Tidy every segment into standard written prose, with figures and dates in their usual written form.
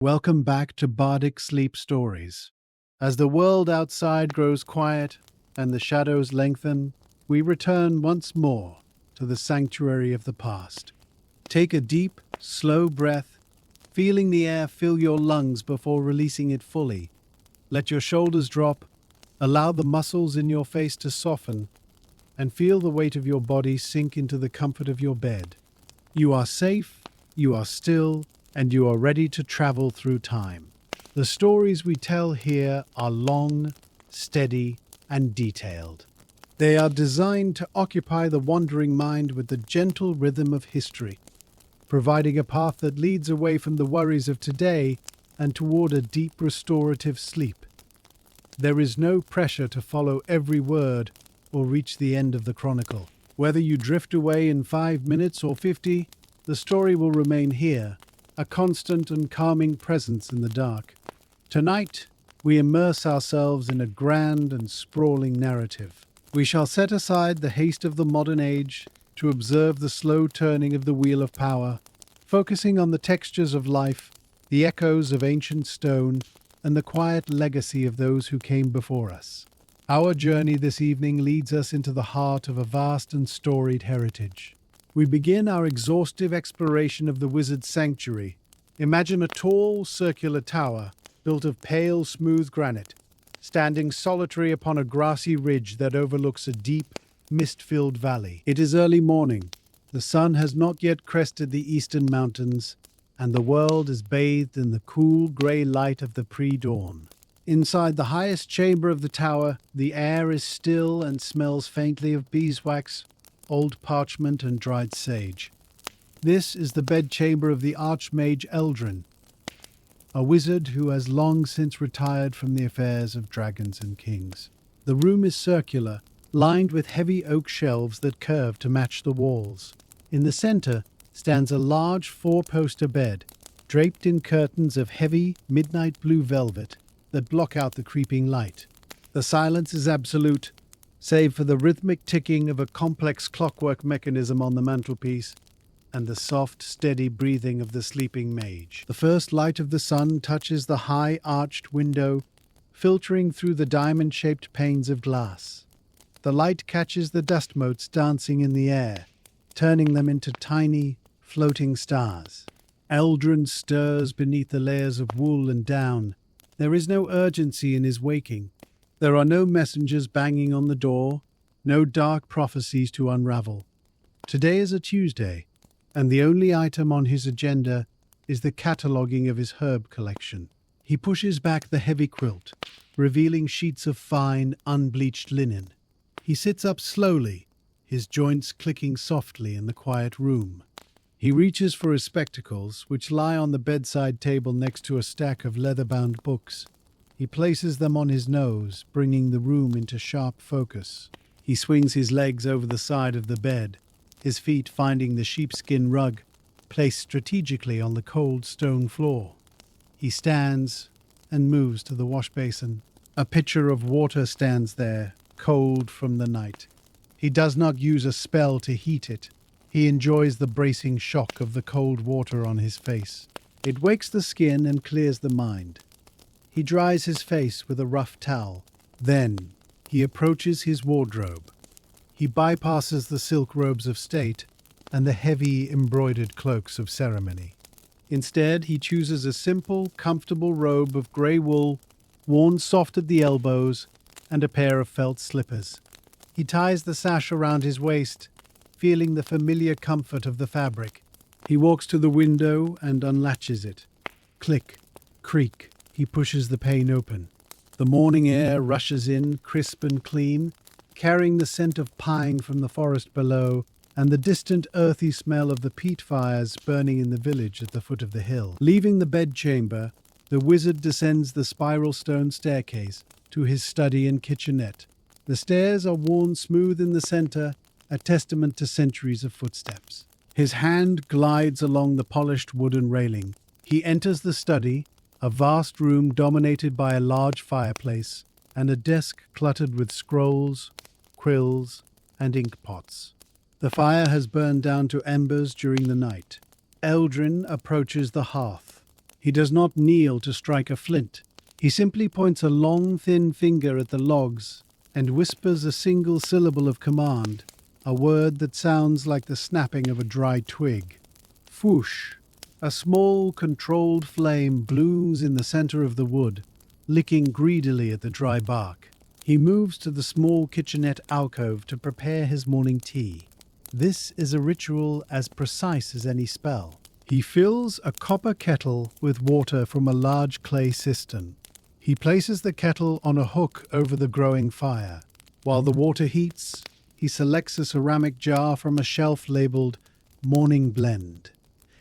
Welcome back to Bardic Sleep Stories. As the world outside grows quiet and the shadows lengthen, we return once more to the sanctuary of the past. Take a deep, slow breath, feeling the air fill your lungs before releasing it fully. Let your shoulders drop, allow the muscles in your face to soften, and feel the weight of your body sink into the comfort of your bed. You are safe, you are still, and you are ready to travel through time. The stories we tell here are long, steady, and detailed. They are designed to occupy the wandering mind with the gentle rhythm of history, providing a path that leads away from the worries of today and toward a deep restorative sleep. There is no pressure to follow every word or reach the end of the chronicle. Whether you drift away in 5 minutes or 50, the story will remain here, a constant and calming presence in the dark. Tonight, we immerse ourselves in a grand and sprawling narrative. We shall set aside the haste of the modern age to observe the slow turning of the wheel of power, focusing on the textures of life, the echoes of ancient stone, and the quiet legacy of those who came before us. Our journey this evening leads us into the heart of a vast and storied heritage. We begin our exhaustive exploration of the wizard's sanctuary. Imagine a tall, circular tower built of pale, smooth granite, standing solitary upon a grassy ridge that overlooks a deep, mist-filled valley. It is early morning. The sun has not yet crested the eastern mountains, and the world is bathed in the cool, grey light of the pre-dawn. Inside the highest chamber of the tower, the air is still and smells faintly of beeswax, old parchment, and dried sage. This is the bedchamber of the Archmage Eldrin, a wizard who has long since retired from the affairs of dragons and kings. The room is circular, lined with heavy oak shelves that curve to match the walls. In the center stands a large four-poster bed, draped in curtains of heavy, midnight blue velvet that block out the creeping light. The silence is absolute, save for the rhythmic ticking of a complex clockwork mechanism on the mantelpiece and the soft, steady breathing of the sleeping mage. The first light of the sun touches the high, arched window, filtering through the diamond-shaped panes of glass. The light catches the dust motes dancing in the air, turning them into tiny, floating stars. Eldrin stirs beneath the layers of wool and down. There is no urgency in his waking. There are no messengers banging on the door, no dark prophecies to unravel. Today is a Tuesday, and the only item on his agenda is the cataloguing of his herb collection. He pushes back the heavy quilt, revealing sheets of fine, unbleached linen. He sits up slowly, his joints clicking softly in the quiet room. He reaches for his spectacles, which lie on the bedside table next to a stack of leather-bound books. He places them on his nose, bringing the room into sharp focus. He swings his legs over the side of the bed, his feet finding the sheepskin rug placed strategically on the cold stone floor. He stands and moves to the wash basin. A pitcher of water stands there, cold from the night. He does not use a spell to heat it. He enjoys the bracing shock of the cold water on his face. It wakes the skin and clears the mind. He dries his face with a rough towel. Then he approaches his wardrobe. He bypasses the silk robes of state and the heavy embroidered cloaks of ceremony. Instead, he chooses a simple, comfortable robe of grey wool, worn soft at the elbows, and a pair of felt slippers. He ties the sash around his waist, feeling the familiar comfort of the fabric. He walks to the window and unlatches it. Click, creak. He pushes the pane open. The morning air rushes in, crisp and clean, carrying the scent of pine from the forest below and the distant earthy smell of the peat fires burning in the village at the foot of the hill. Leaving the bedchamber, the wizard descends the spiral stone staircase to his study and kitchenette. The stairs are worn smooth in the center, a testament to centuries of footsteps. His hand glides along the polished wooden railing. He enters the study, a vast room dominated by a large fireplace and a desk cluttered with scrolls, quills, and ink pots. The fire has burned down to embers during the night. Eldrin approaches the hearth. He does not kneel to strike a flint. He simply points a long, thin finger at the logs and whispers a single syllable of command, a word that sounds like the snapping of a dry twig. Whoosh! A small, controlled flame blooms in the center of the wood, licking greedily at the dry bark. He moves to the small kitchenette alcove to prepare his morning tea. This is a ritual as precise as any spell. He fills a copper kettle with water from a large clay cistern. He places the kettle on a hook over the growing fire. While the water heats, he selects a ceramic jar from a shelf labeled Morning Blend.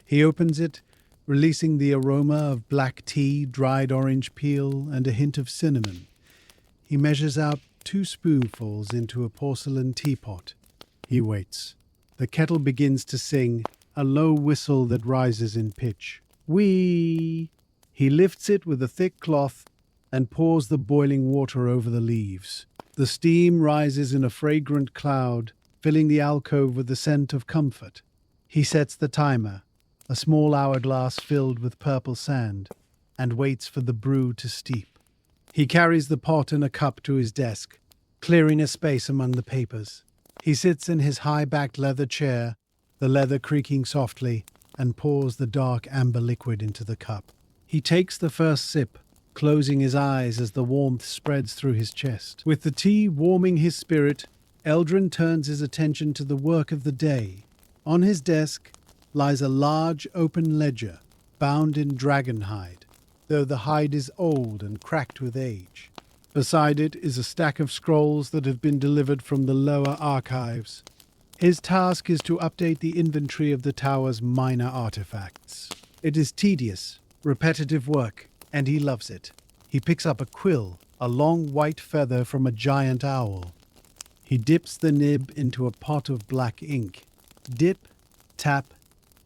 He opens it, releasing the aroma of black tea, dried orange peel, and a hint of cinnamon. He measures out 2 spoonfuls into a porcelain teapot. He waits. The kettle begins to sing, a low whistle that rises in pitch. Whee! He lifts it with a thick cloth and pours the boiling water over the leaves. The steam rises in a fragrant cloud, filling the alcove with the scent of comfort. He sets the timer, a small hourglass filled with purple sand, and waits for the brew to steep. He carries the pot and a cup to his desk, clearing a space among the papers. He sits in his high-backed leather chair, the leather creaking softly, and pours the dark amber liquid into the cup. He takes the first sip, closing his eyes as the warmth spreads through his chest. With the tea warming his spirit, Eldrin turns his attention to the work of the day. On his desk lies a large open ledger, bound in dragon hide, though the hide is old and cracked with age. Beside it is a stack of scrolls that have been delivered from the lower archives. His task is to update the inventory of the tower's minor artifacts. It is tedious, repetitive work, and he loves it. He picks up a quill, a long white feather from a giant owl. He dips the nib into a pot of black ink. Dip, tap,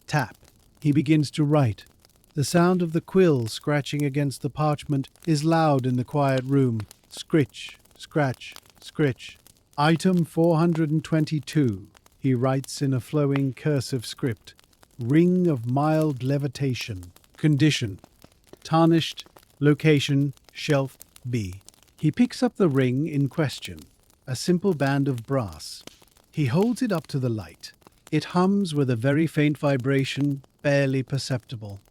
tap. He begins to write. The sound of the quill scratching against the parchment is loud in the quiet room. Scritch, scratch, scritch. Item 422, he writes in a flowing cursive script. Ring of mild levitation. Condition. Tarnished. Location. Shelf B. He picks up the ring in question, a simple band of brass. He holds it up to the light. It hums with a very faint vibration, barely perceptible.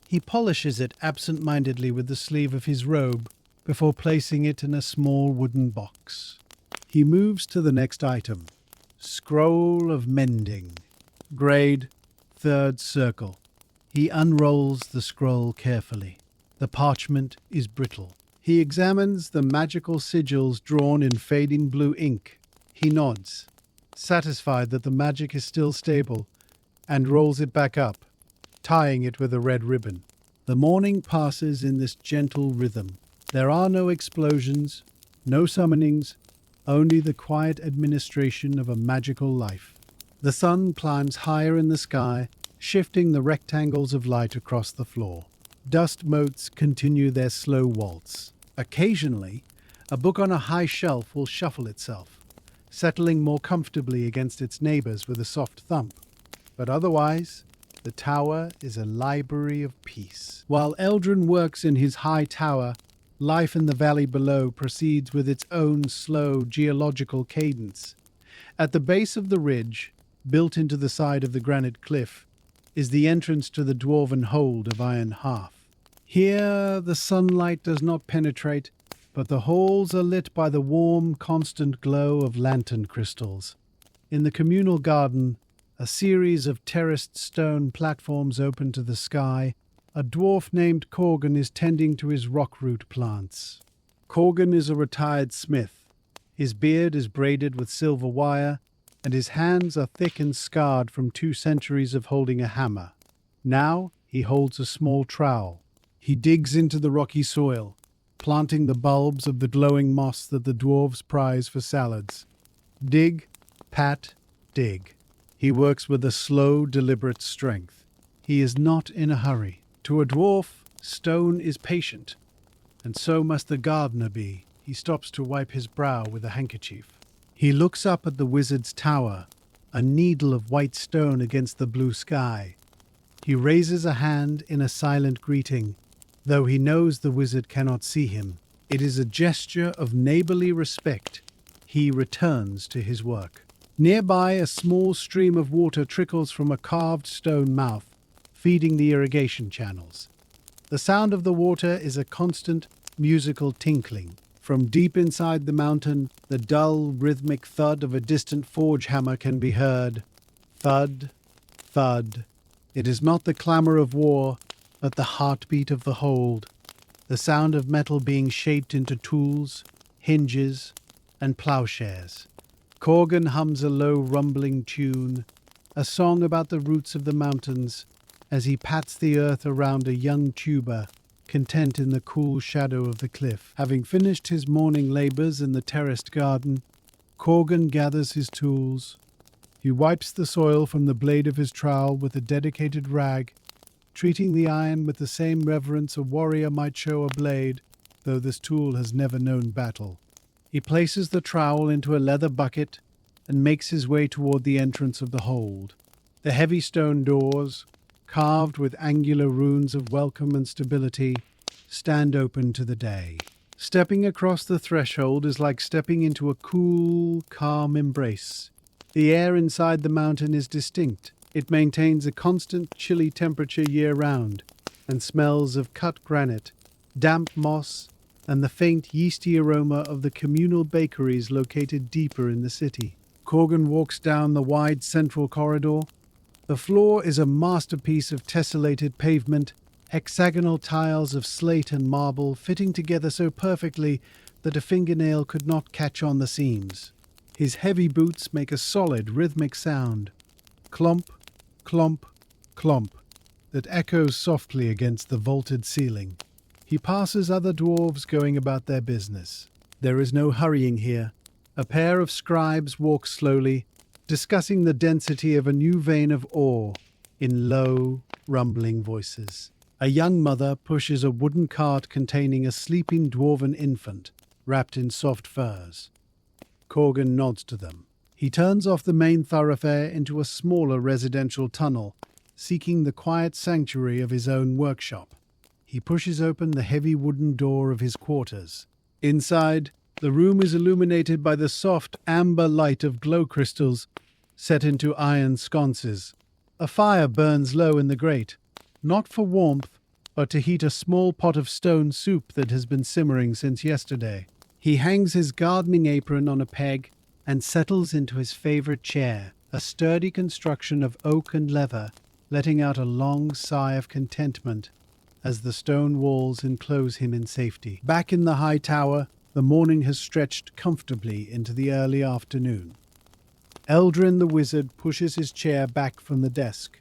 He polishes it absent-mindedly with the sleeve of his robe before placing it in a small wooden box. He moves to the next item. Scroll of Mending. Grade, 3rd circle. He unrolls the scroll carefully. The parchment is brittle. He examines the magical sigils drawn in fading blue ink. He nods, satisfied that the magic is still stable, and rolls it back up, tying it with a red ribbon. The morning passes in this gentle rhythm. There are no explosions, no summonings, only the quiet administration of a magical life. The sun climbs higher in the sky, shifting the rectangles of light across the floor. Dust motes continue their slow waltz. Occasionally, a book on a high shelf will shuffle itself, settling more comfortably against its neighbors with a soft thump. But otherwise, the tower is a library of peace. While Eldrin works in his high tower, life in the valley below proceeds with its own slow geological cadence. At the base of the ridge, built into the side of the granite cliff, is the entrance to the dwarven hold of Iron Hearth. Here the sunlight does not penetrate, but the halls are lit by the warm, constant glow of lantern crystals. In the communal garden, a series of terraced stone platforms open to the sky. A dwarf named Corgan is tending to his rockroot plants. Corgan is a retired smith. His beard is braided with silver wire, and his hands are thick and scarred from 2 centuries of holding a hammer. Now he holds a small trowel. He digs into the rocky soil, planting the bulbs of the glowing moss that the dwarves prize for salads. Dig, pat, dig. He works with a slow, deliberate strength. He is not in a hurry. To a dwarf, stone is patient, and so must the gardener be. He stops to wipe his brow with a handkerchief. He looks up at the wizard's tower, a needle of white stone against the blue sky. He raises a hand in a silent greeting, though he knows the wizard cannot see him. It is a gesture of neighborly respect. He returns to his work. Nearby, a small stream of water trickles from a carved stone mouth, feeding the irrigation channels. The sound of the water is a constant musical tinkling. From deep inside the mountain, the dull, rhythmic thud of a distant forge hammer can be heard. Thud, thud. It is not the clamor of war, but the heartbeat of the hold, the sound of metal being shaped into tools, hinges, and plowshares. Corgan hums a low, rumbling tune, a song about the roots of the mountains, as he pats the earth around a young tuber, content in the cool shadow of the cliff. Having finished his morning labors in the terraced garden, Corgan gathers his tools. He wipes the soil from the blade of his trowel with a dedicated rag, treating the iron with the same reverence a warrior might show a blade, though this tool has never known battle. He places the trowel into a leather bucket and makes his way toward the entrance of the hold. The heavy stone doors, carved with angular runes of welcome and stability, stand open to the day. Stepping across the threshold is like stepping into a cool, calm embrace. The air inside the mountain is distinct. It maintains a constant chilly temperature year-round and smells of cut granite, damp moss, and the faint yeasty aroma of the communal bakeries located deeper in the city. Corgan walks down the wide central corridor. The floor is a masterpiece of tessellated pavement, hexagonal tiles of slate and marble fitting together so perfectly that a fingernail could not catch on the seams. His heavy boots make a solid, rhythmic sound. Clomp, clomp, clomp, that echoes softly against the vaulted ceiling. He passes other dwarves going about their business. There is no hurrying here. A pair of scribes walk slowly, discussing the density of a new vein of ore in low, rumbling voices. A young mother pushes a wooden cart containing a sleeping dwarven infant, wrapped in soft furs. Corgan nods to them. He turns off the main thoroughfare into a smaller residential tunnel, seeking the quiet sanctuary of his own workshop. He pushes open the heavy wooden door of his quarters. Inside, the room is illuminated by the soft amber light of glow crystals set into iron sconces. A fire burns low in the grate, not for warmth, but to heat a small pot of stone soup that has been simmering since yesterday. He hangs his gardening apron on a peg and settles into his favorite chair, a sturdy construction of oak and leather, letting out a long sigh of contentment as the stone walls enclose him in safety. Back in the high tower, the morning has stretched comfortably into the early afternoon. Eldrin the wizard pushes his chair back from the desk,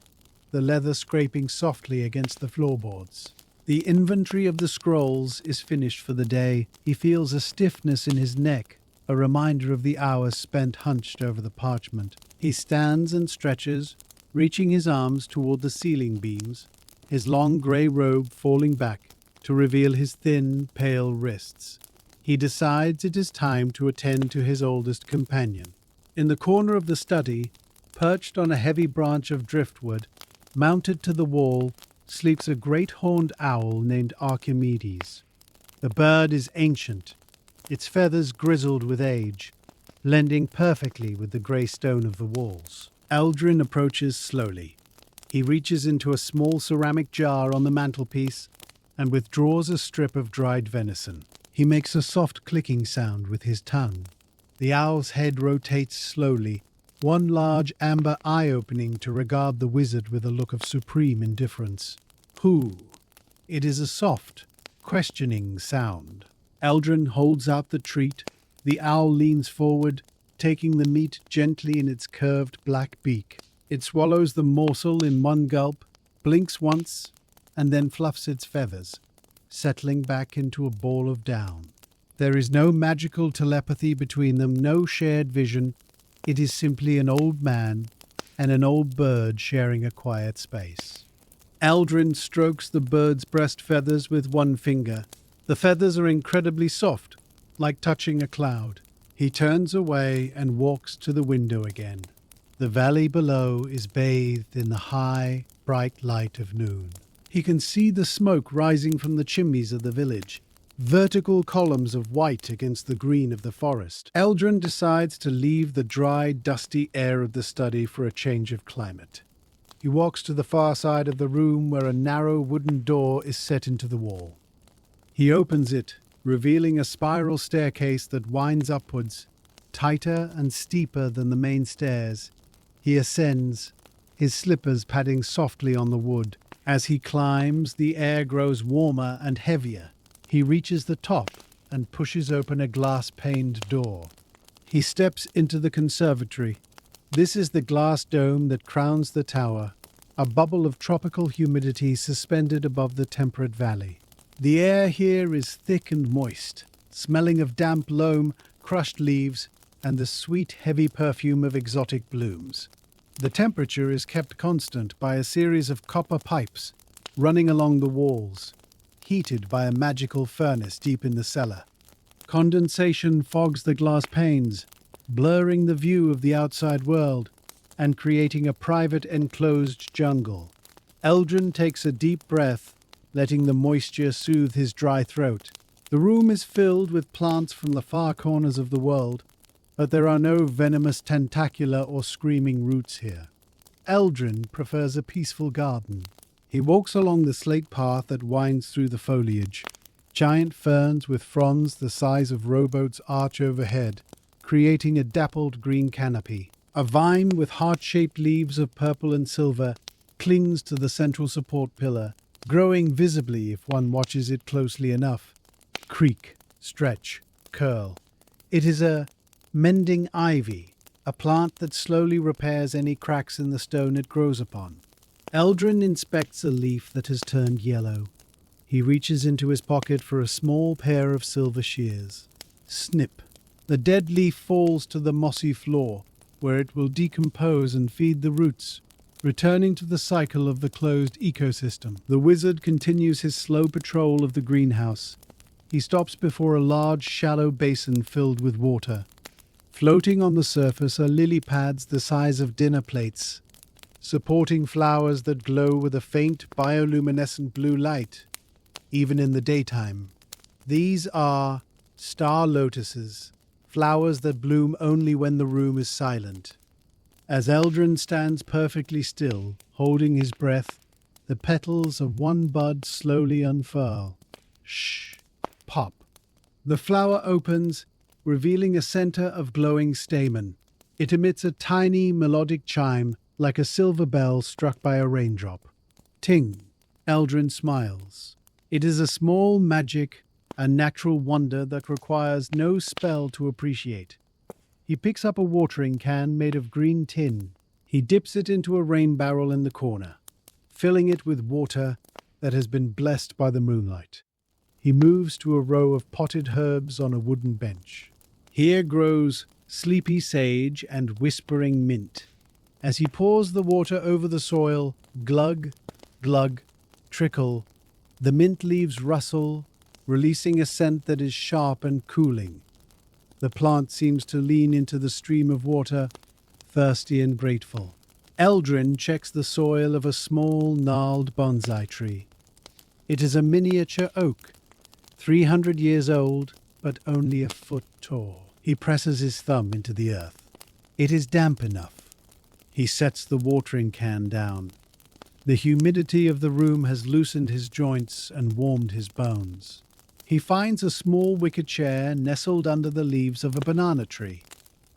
the leather scraping softly against the floorboards. The inventory of the scrolls is finished for the day. He feels a stiffness in his neck, a reminder of the hours spent hunched over the parchment. He stands and stretches, reaching his arms toward the ceiling beams, his long grey robe falling back to reveal his thin, pale wrists. He decides it is time to attend to his oldest companion. In the corner of the study, perched on a heavy branch of driftwood, mounted to the wall, sleeps a great horned owl named Archimedes. The bird is ancient, its feathers grizzled with age, blending perfectly with the grey stone of the walls. Eldrin approaches slowly. He reaches into a small ceramic jar on the mantelpiece and withdraws a strip of dried venison. He makes a soft clicking sound with his tongue. The owl's head rotates slowly, one large amber eye opening to regard the wizard with a look of supreme indifference. Who? It is a soft, questioning sound. Eldrin holds out the treat. The owl leans forward, taking the meat gently in its curved black beak. It swallows the morsel in one gulp, blinks once, and then fluffs its feathers, settling back into a ball of down. There is no magical telepathy between them, no shared vision. It is simply an old man and an old bird sharing a quiet space. Eldrin strokes the bird's breast feathers with one finger. The feathers are incredibly soft, like touching a cloud. He turns away and walks to the window again. The valley below is bathed in the high, bright light of noon. He can see the smoke rising from the chimneys of the village, vertical columns of white against the green of the forest. Eldrin decides to leave the dry, dusty air of the study for a change of climate. He walks to the far side of the room where a narrow wooden door is set into the wall. He opens it, revealing a spiral staircase that winds upwards, tighter and steeper than the main stairs. He ascends, his slippers padding softly on the wood. As he climbs, the air grows warmer and heavier. He reaches the top and pushes open a glass-paned door. He steps into the conservatory. This is the glass dome that crowns the tower, a bubble of tropical humidity suspended above the temperate valley. The air here is thick and moist, smelling of damp loam, crushed leaves, and the sweet, heavy perfume of exotic blooms. The temperature is kept constant by a series of copper pipes running along the walls, heated by a magical furnace deep in the cellar. Condensation fogs the glass panes, blurring the view of the outside world and creating a private enclosed jungle. Eldrin takes a deep breath, letting the moisture soothe his dry throat. The room is filled with plants from the far corners of the world, but there are no venomous tentacular or screaming roots here. Eldrin prefers a peaceful garden. He walks along the slate path that winds through the foliage. Giant ferns with fronds the size of rowboats arch overhead, creating a dappled green canopy. A vine with heart-shaped leaves of purple and silver clings to the central support pillar, growing visibly if one watches it closely enough. Creak, stretch, curl. It is a mending ivy, a plant that slowly repairs any cracks in the stone it grows upon. Eldrin inspects a leaf that has turned yellow. He reaches into his pocket for a small pair of silver shears. Snip. The dead leaf falls to the mossy floor, where it will decompose and feed the roots, returning to the cycle of the closed ecosystem. The wizard continues his slow patrol of the greenhouse. He stops before a large, shallow basin filled with water. Floating on the surface are lily pads the size of dinner plates, supporting flowers that glow with a faint bioluminescent blue light, even in the daytime. These are star lotuses, flowers that bloom only when the room is silent. As Eldrin stands perfectly still, holding his breath, the petals of one bud slowly unfurl. Shh! Pop! The flower opens, revealing a center of glowing stamen. It emits a tiny melodic chime like a silver bell struck by a raindrop. Ting! Eldrin smiles. It is a small magic, a natural wonder that requires no spell to appreciate. He picks up a watering can made of green tin. He dips it into a rain barrel in the corner, filling it with water that has been blessed by the moonlight. He moves to a row of potted herbs on a wooden bench. Here grows sleepy sage and whispering mint. As he pours the water over the soil, glug, glug, trickle, the mint leaves rustle, releasing a scent that is sharp and cooling. The plant seems to lean into the stream of water, thirsty and grateful. Eldrin checks the soil of a small, gnarled bonsai tree. It is a miniature oak, 300 years old, but only a foot tall. He presses his thumb into the earth. It is damp enough. He sets the watering can down. The humidity of the room has loosened his joints and warmed his bones. He finds a small wicker chair nestled under the leaves of a banana tree.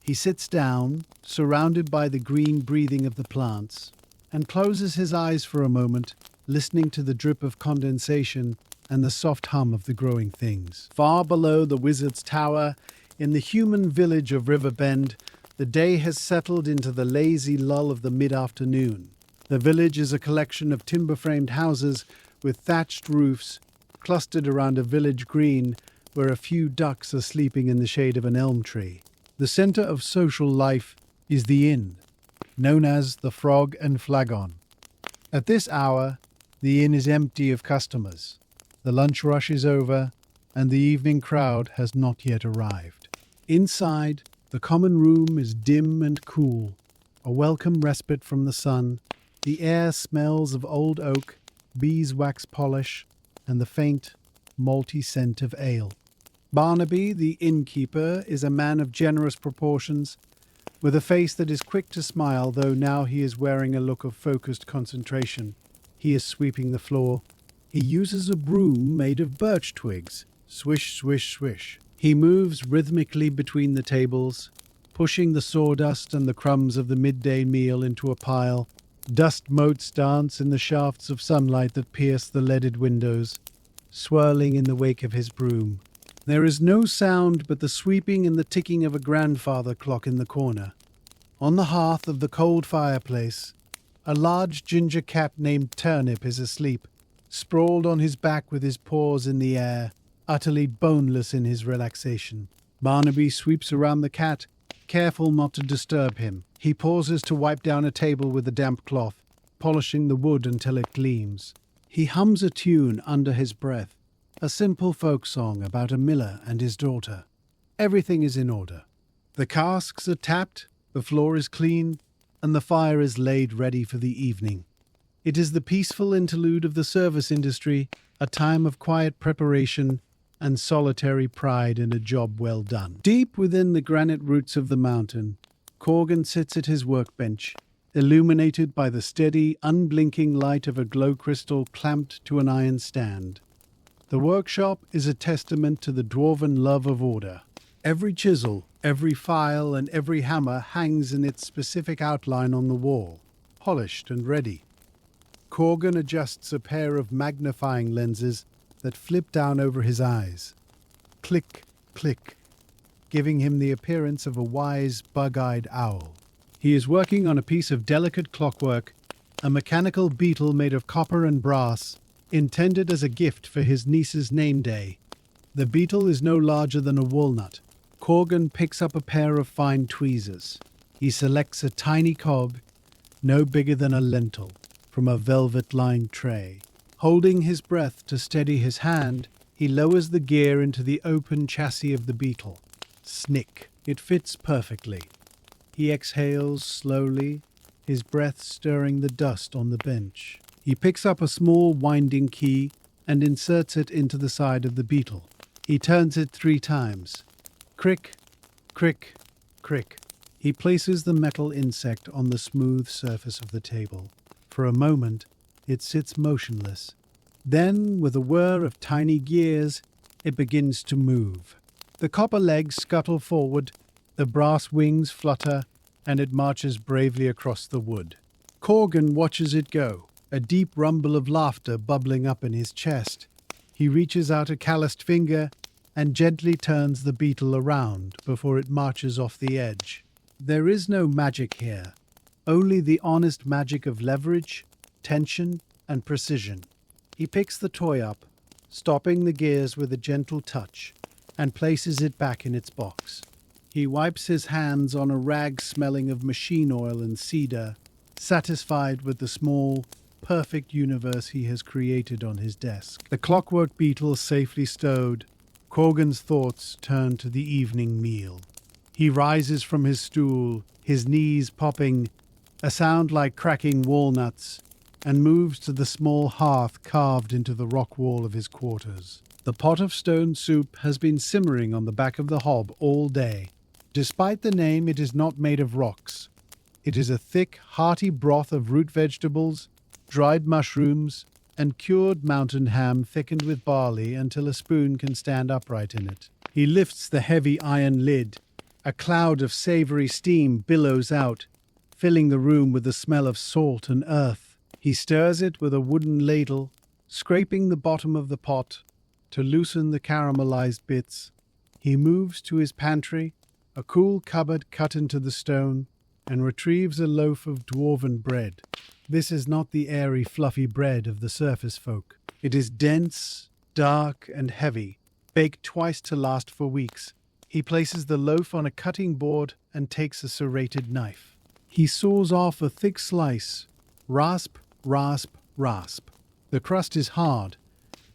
He sits down, surrounded by the green breathing of the plants, and closes his eyes for a moment, listening to the drip of condensation and the soft hum of the growing things. Far below the wizard's tower, in the human village of River Bend, the day has settled into the lazy lull of the mid-afternoon. The village is a collection of timber-framed houses with thatched roofs, clustered around a village green where a few ducks are sleeping in the shade of an elm tree. The center of social life is the inn, known as the Frog and Flagon. At this hour, the inn is empty of customers. The lunch rush is over, and the evening crowd has not yet arrived. Inside, the common room is dim and cool, a welcome respite from the sun, The air smells of old oak, beeswax polish, and the faint, malty scent of ale. Barnaby, the innkeeper, is a man of generous proportions, with a face that is quick to smile, though now he is wearing a look of focused concentration. He is sweeping the floor. He uses a broom made of birch twigs. Swish, swish, swish. He moves rhythmically between the tables, pushing the sawdust and the crumbs of the midday meal into a pile. Dust motes dance in the shafts of sunlight that pierce the leaded windows, swirling in the wake of his broom. There is no sound but the sweeping and the ticking of a grandfather clock in the corner. On the hearth of the cold fireplace, a large ginger cat named Turnip is asleep, sprawled on his back with his paws in the air, utterly boneless in his relaxation. Barnaby sweeps around the cat, careful not to disturb him. He pauses to wipe down a table with a damp cloth, polishing the wood until it gleams. He hums a tune under his breath, a simple folk song about a miller and his daughter. Everything is in order. The casks are tapped, the floor is clean, and the fire is laid ready for the evening. It is the peaceful interlude of the service industry, a time of quiet preparation and solitary pride in a job well done. Deep within the granite roots of the mountain, Corgan sits at his workbench, illuminated by the steady, unblinking light of a glow crystal clamped to an iron stand. The workshop is a testament to the dwarven love of order. Every chisel, every file, and every hammer hangs in its specific outline on the wall, polished and ready. Corgan adjusts a pair of magnifying lenses that flip down over his eyes. Click, click, giving him the appearance of a wise, bug-eyed owl. He is working on a piece of delicate clockwork, a mechanical beetle made of copper and brass, intended as a gift for his niece's name day. The beetle is no larger than a walnut. Corgan picks up a pair of fine tweezers. He selects a tiny cob, no bigger than a lentil, from a velvet-lined tray. Holding his breath to steady his hand, he lowers the gear into the open chassis of the beetle. Snick. It fits perfectly. He exhales slowly, his breath stirring the dust on the bench. He picks up a small winding key and inserts it into the side of the beetle. He turns it 3 times. Crick, crick, crick. He places the metal insect on the smooth surface of the table. For a moment, it sits motionless. Then, with a whir of tiny gears, it begins to move. The copper legs scuttle forward, the brass wings flutter, and it marches bravely across the wood. Corgan watches it go, a deep rumble of laughter bubbling up in his chest. He reaches out a calloused finger and gently turns the beetle around before it marches off the edge. There is no magic here, only the honest magic of leverage, tension, and precision. He picks the toy up, stopping the gears with a gentle touch, and places it back in its box. He wipes his hands on a rag smelling of machine oil and cedar, satisfied with the small, perfect universe he has created on his desk. The clockwork beetle safely stowed, Corgan's thoughts turn to the evening meal. He rises from his stool, his knees popping, a sound like cracking walnuts, and moves to the small hearth carved into the rock wall of his quarters. The pot of stone soup has been simmering on the back of the hob all day. Despite the name, it is not made of rocks. It is a thick, hearty broth of root vegetables, dried mushrooms, and cured mountain ham thickened with barley until a spoon can stand upright in it. He lifts the heavy iron lid. A cloud of savory steam billows out, filling the room with the smell of salt and earth. He stirs it with a wooden ladle, scraping the bottom of the pot to loosen the caramelized bits. He moves to his pantry, a cool cupboard cut into the stone, and retrieves a loaf of dwarven bread. This is not the airy, fluffy bread of the surface folk. It is dense, dark, and heavy, baked twice to last for weeks. He places the loaf on a cutting board and takes a serrated knife. He saws off a thick slice, rasp, rasp, rasp. The crust is hard,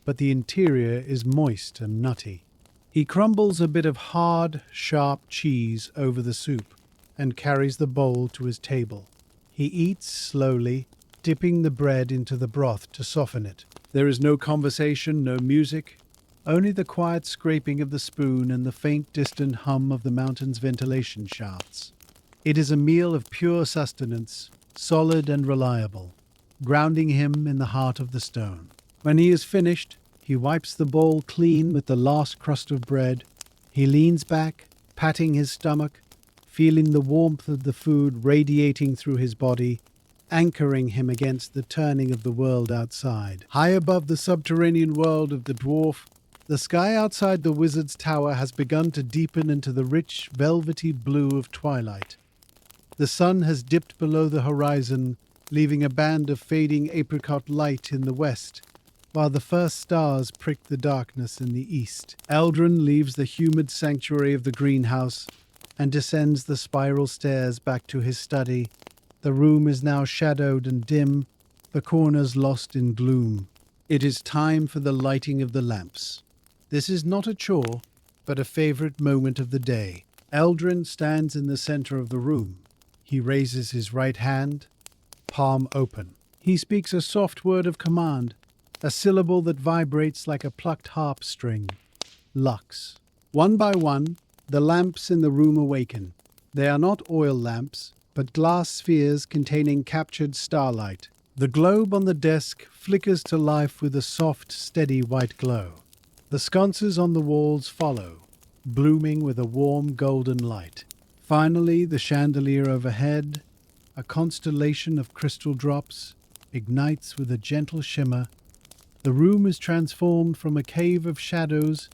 but the interior is moist and nutty. He crumbles a bit of hard, sharp cheese over the soup and carries the bowl to his table. He eats slowly, dipping the bread into the broth to soften it. There is no conversation, no music, only the quiet scraping of the spoon and the faint distant hum of the mountain's ventilation shafts. It is a meal of pure sustenance, solid and reliable, grounding him in the heart of the stone. When he is finished, he wipes the bowl clean with the last crust of bread. He leans back, patting his stomach, feeling the warmth of the food radiating through his body, anchoring him against the turning of the world outside. High above the subterranean world of the dwarf, the sky outside the wizard's tower has begun to deepen into the rich, velvety blue of twilight. The sun has dipped below the horizon, leaving a band of fading apricot light in the west, while the first stars prick the darkness in the east. Eldrin leaves the humid sanctuary of the greenhouse and descends the spiral stairs back to his study. The room is now shadowed and dim, the corners lost in gloom. It is time for the lighting of the lamps. This is not a chore, but a favorite moment of the day. Eldrin stands in the center of the room. He raises his right hand, palm open. He speaks a soft word of command, a syllable that vibrates like a plucked harp string. Lux. One by one, the lamps in the room awaken. They are not oil lamps, but glass spheres containing captured starlight. The globe on the desk flickers to life with a soft, steady white glow. The sconces on the walls follow, blooming with a warm golden light. Finally, the chandelier overhead, a constellation of crystal drops, ignites with a gentle shimmer. The room is transformed from a cave of shadows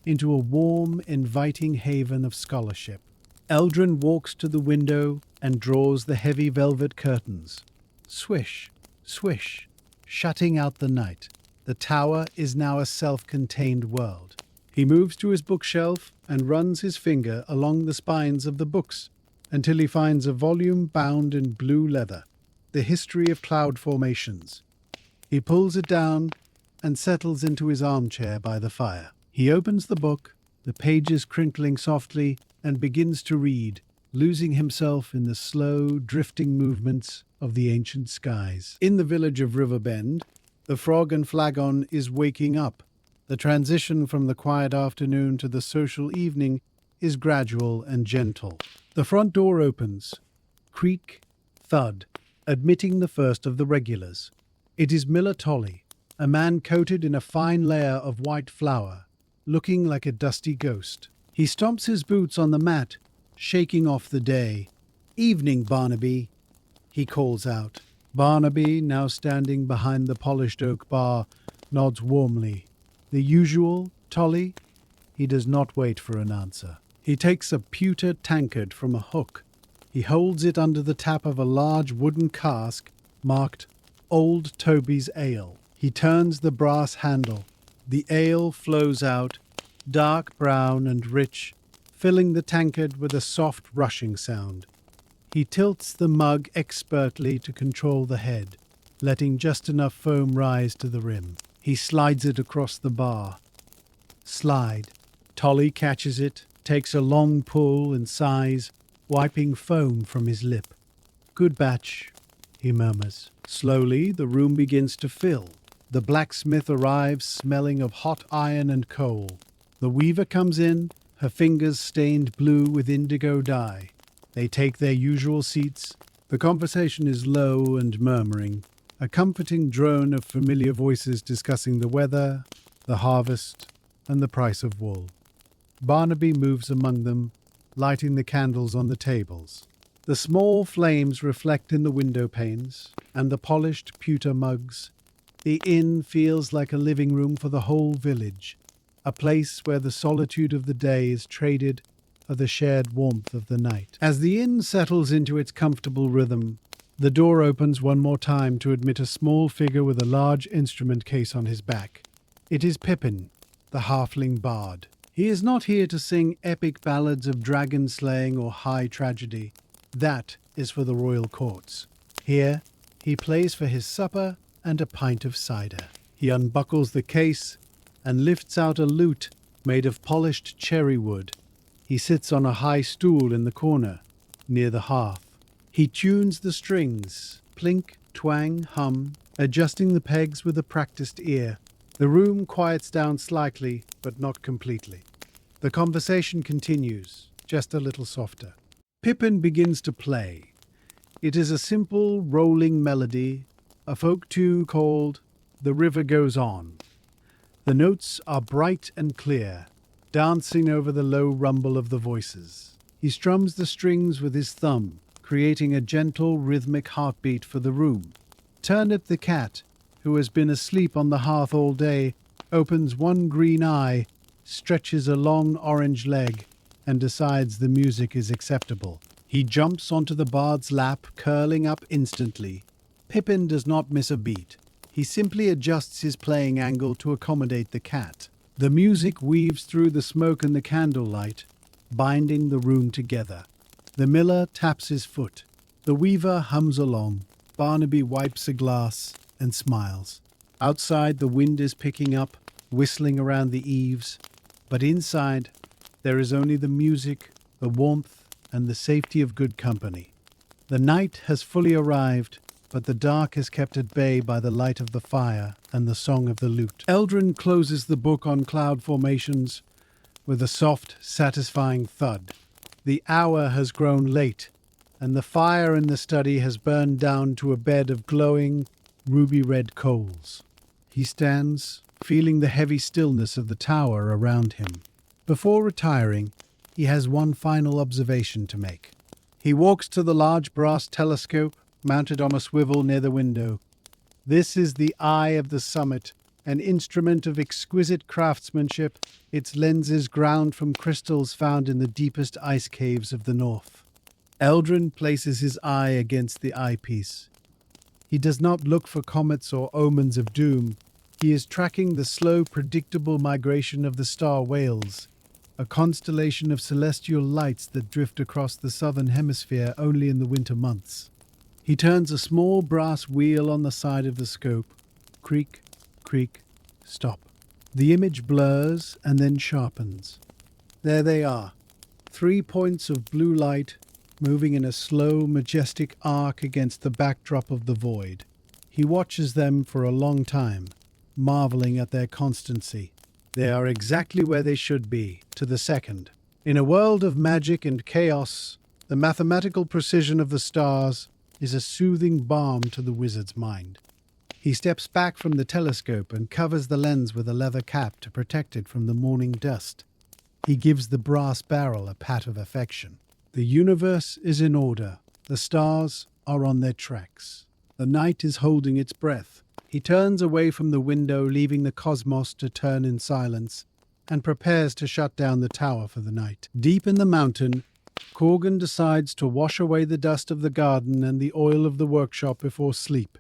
into a warm, inviting haven of scholarship. Eldrin walks to the window and draws the heavy velvet curtains. Swish, swish, shutting out the night. The tower is now a self-contained world. He moves to his bookshelf and runs his finger along the spines of the books until he finds a volume bound in blue leather, The History of Cloud Formations. He pulls it down and settles into his armchair by the fire. He opens the book, the pages crinkling softly, and begins to read, losing himself in the slow, drifting movements of the ancient skies. In the village of Riverbend, the frog and flagon is waking up. The transition from the quiet afternoon to the social evening is gradual and gentle. The front door opens. Creak, thud, admitting the first of the regulars. It is Miller Tolley, a man coated in a fine layer of white flour, looking like a dusty ghost. He stomps his boots on the mat, shaking off the day. "Evening, Barnaby," he calls out. Barnaby, now standing behind the polished oak bar, nods warmly. The usual, Tolley? He does not wait for an answer. He takes a pewter tankard from a hook. He holds it under the tap of a large wooden cask marked Old Toby's Ale. He turns the brass handle. The ale flows out, dark brown and rich, filling the tankard with a soft rushing sound. He tilts the mug expertly to control the head, letting just enough foam rise to the rim. He slides it across the bar. Slide. Tolley catches it, takes a long pull and sighs, wiping foam from his lip. "Good batch," he murmurs. Slowly, the room begins to fill. The blacksmith arrives, smelling of hot iron and coal. The weaver comes in, her fingers stained blue with indigo dye. They take their usual seats. The conversation is low and murmuring, a comforting drone of familiar voices discussing the weather, the harvest, and the price of wool. Barnaby moves among them, lighting the candles on the tables. The small flames reflect in the window panes and the polished pewter mugs. The inn feels like a living room for the whole village, a place where the solitude of the day is traded for the shared warmth of the night. As the inn settles into its comfortable rhythm, the door opens one more time to admit a small figure with a large instrument case on his back. It is Pippin, the halfling bard. He is not here to sing epic ballads of dragon slaying or high tragedy. That is for the royal courts. Here, he plays for his supper and a pint of cider. He unbuckles the case and lifts out a lute made of polished cherry wood. He sits on a high stool in the corner, near the hearth. He tunes the strings, plink, twang, hum, adjusting the pegs with a practiced ear. The room quiets down slightly, but not completely. The conversation continues, just a little softer. Pippin begins to play. It is a simple, rolling melody, a folk tune called "The River Goes On." The notes are bright and clear, dancing over the low rumble of the voices. He strums the strings with his thumb, creating a gentle, rhythmic heartbeat for the room. Turnip the cat, who has been asleep on the hearth all day, opens one green eye, stretches a long orange leg, and decides the music is acceptable. He jumps onto the bard's lap, curling up instantly. Pippin does not miss a beat. He simply adjusts his playing angle to accommodate the cat. The music weaves through the smoke and the candlelight, binding the room together. The miller taps his foot. The weaver hums along. Barnaby wipes a glass and smiles. Outside, the wind is picking up, whistling around the eaves. But inside, there is only the music, the warmth, and the safety of good company. The night has fully arrived, but the dark is kept at bay by the light of the fire and the song of the lute. Eldrin closes the book on cloud formations with a soft, satisfying thud. The hour has grown late, and the fire in the study has burned down to a bed of glowing, ruby-red coals. He stands, feeling the heavy stillness of the tower around him. Before retiring, he has one final observation to make. He walks to the large brass telescope mounted on a swivel near the window. This is the Eye of the Summit, an instrument of exquisite craftsmanship, its lenses ground from crystals found in the deepest ice caves of the north. Eldrin places his eye against the eyepiece. He does not look for comets or omens of doom. He is tracking the slow, predictable migration of the star Whales, a constellation of celestial lights that drift across the southern hemisphere only in the winter months. He turns a small brass wheel on the side of the scope. Creak, creak, stop. The image blurs and then sharpens. There they are, 3 points of blue light moving in a slow, majestic arc against the backdrop of the void. He watches them for a long time, marveling at their constancy. They are exactly where they should be, to the second. In a world of magic and chaos, the mathematical precision of the stars is a soothing balm to the wizard's mind. He steps back from the telescope and covers the lens with a leather cap to protect it from the morning dust. He gives the brass barrel a pat of affection. The universe is in order. The stars are on their tracks. The night is holding its breath. He turns away from the window, leaving the cosmos to turn in silence, and prepares to shut down the tower for the night. Deep in the mountain, Corgan decides to wash away the dust of the garden and the oil of the workshop before sleep.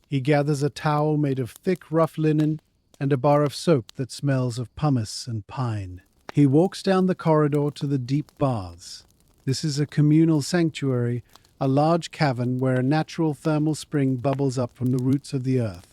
He gathers a towel made of thick, rough linen and a bar of soap that smells of pumice and pine. He walks down the corridor to the deep baths. This is a communal sanctuary, a large cavern where a natural thermal spring bubbles up from the roots of the earth.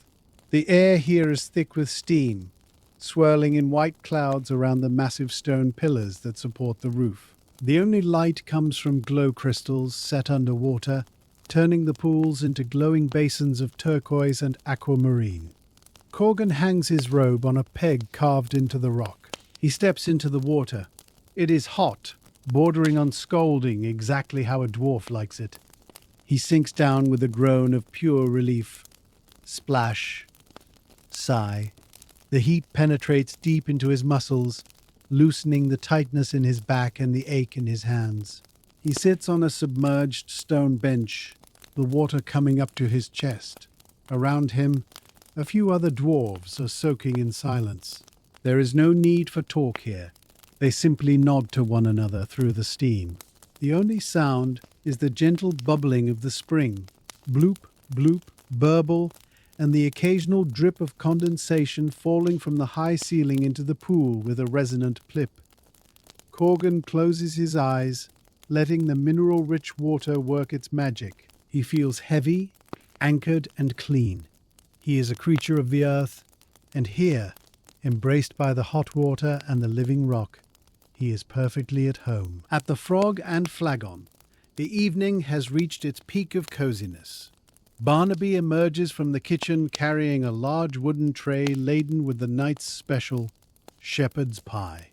The air here is thick with steam, swirling in white clouds around the massive stone pillars that support the roof. The only light comes from glow crystals set underwater, turning the pools into glowing basins of turquoise and aquamarine. Corgan hangs his robe on a peg carved into the rock. He steps into the water. It is hot, bordering on scalding, exactly how a dwarf likes it. He sinks down with a groan of pure relief. Splash. Sigh. The heat penetrates deep into his muscles, loosening the tightness in his back and the ache in his hands. He sits on a submerged stone bench, the water coming up to his chest. Around him, a few other dwarves are soaking in silence. There is no need for talk here. They simply nod to one another through the steam. The only sound is the gentle bubbling of the spring. Bloop, bloop, burble, and the occasional drip of condensation falling from the high ceiling into the pool with a resonant plip. Corgan closes his eyes, letting the mineral-rich water work its magic. He feels heavy, anchored, and clean. He is a creature of the earth, and here, embraced by the hot water and the living rock, he is perfectly at home. At the Frog and Flagon, the evening has reached its peak of coziness. Barnaby emerges from the kitchen carrying a large wooden tray laden with the night's special shepherd's pie.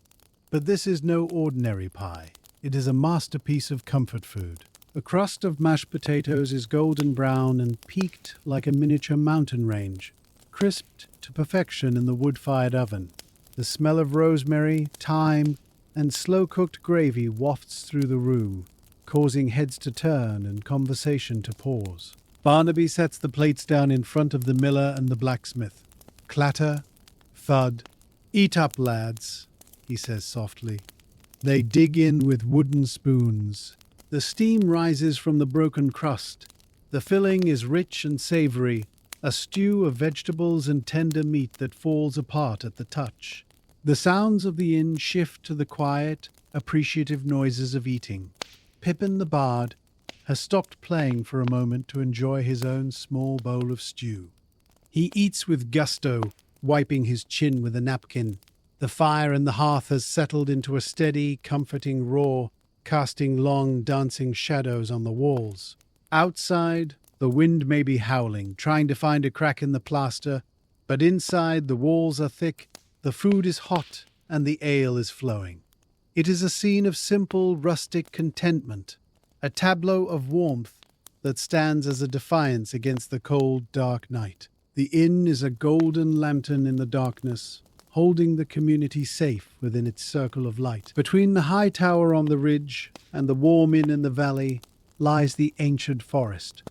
But this is no ordinary pie. It is a masterpiece of comfort food. The crust of mashed potatoes is golden brown and peaked like a miniature mountain range, crisped to perfection in the wood-fired oven. The smell of rosemary, thyme, and slow-cooked gravy wafts through the room, causing heads to turn and conversation to pause. Barnaby sets the plates down in front of the miller and the blacksmith. Clatter, thud. "Eat up, lads," he says softly. They dig in with wooden spoons. The steam rises from the broken crust. The filling is rich and savory, a stew of vegetables and tender meat that falls apart at the touch. The sounds of the inn shift to the quiet, appreciative noises of eating. Pippin the bard has stopped playing for a moment to enjoy his own small bowl of stew. He eats with gusto, wiping his chin with a napkin. The fire in the hearth has settled into a steady, comforting roar, casting long, dancing shadows on the walls. Outside, the wind may be howling, trying to find a crack in the plaster, but inside the walls are thick, the food is hot, and the ale is flowing. It is a scene of simple, rustic contentment, a tableau of warmth that stands as a defiance against the cold, dark night. The inn is a golden lantern in the darkness, holding the community safe within its circle of light. Between the high tower on the ridge and the warm inn in the valley lies the ancient forest.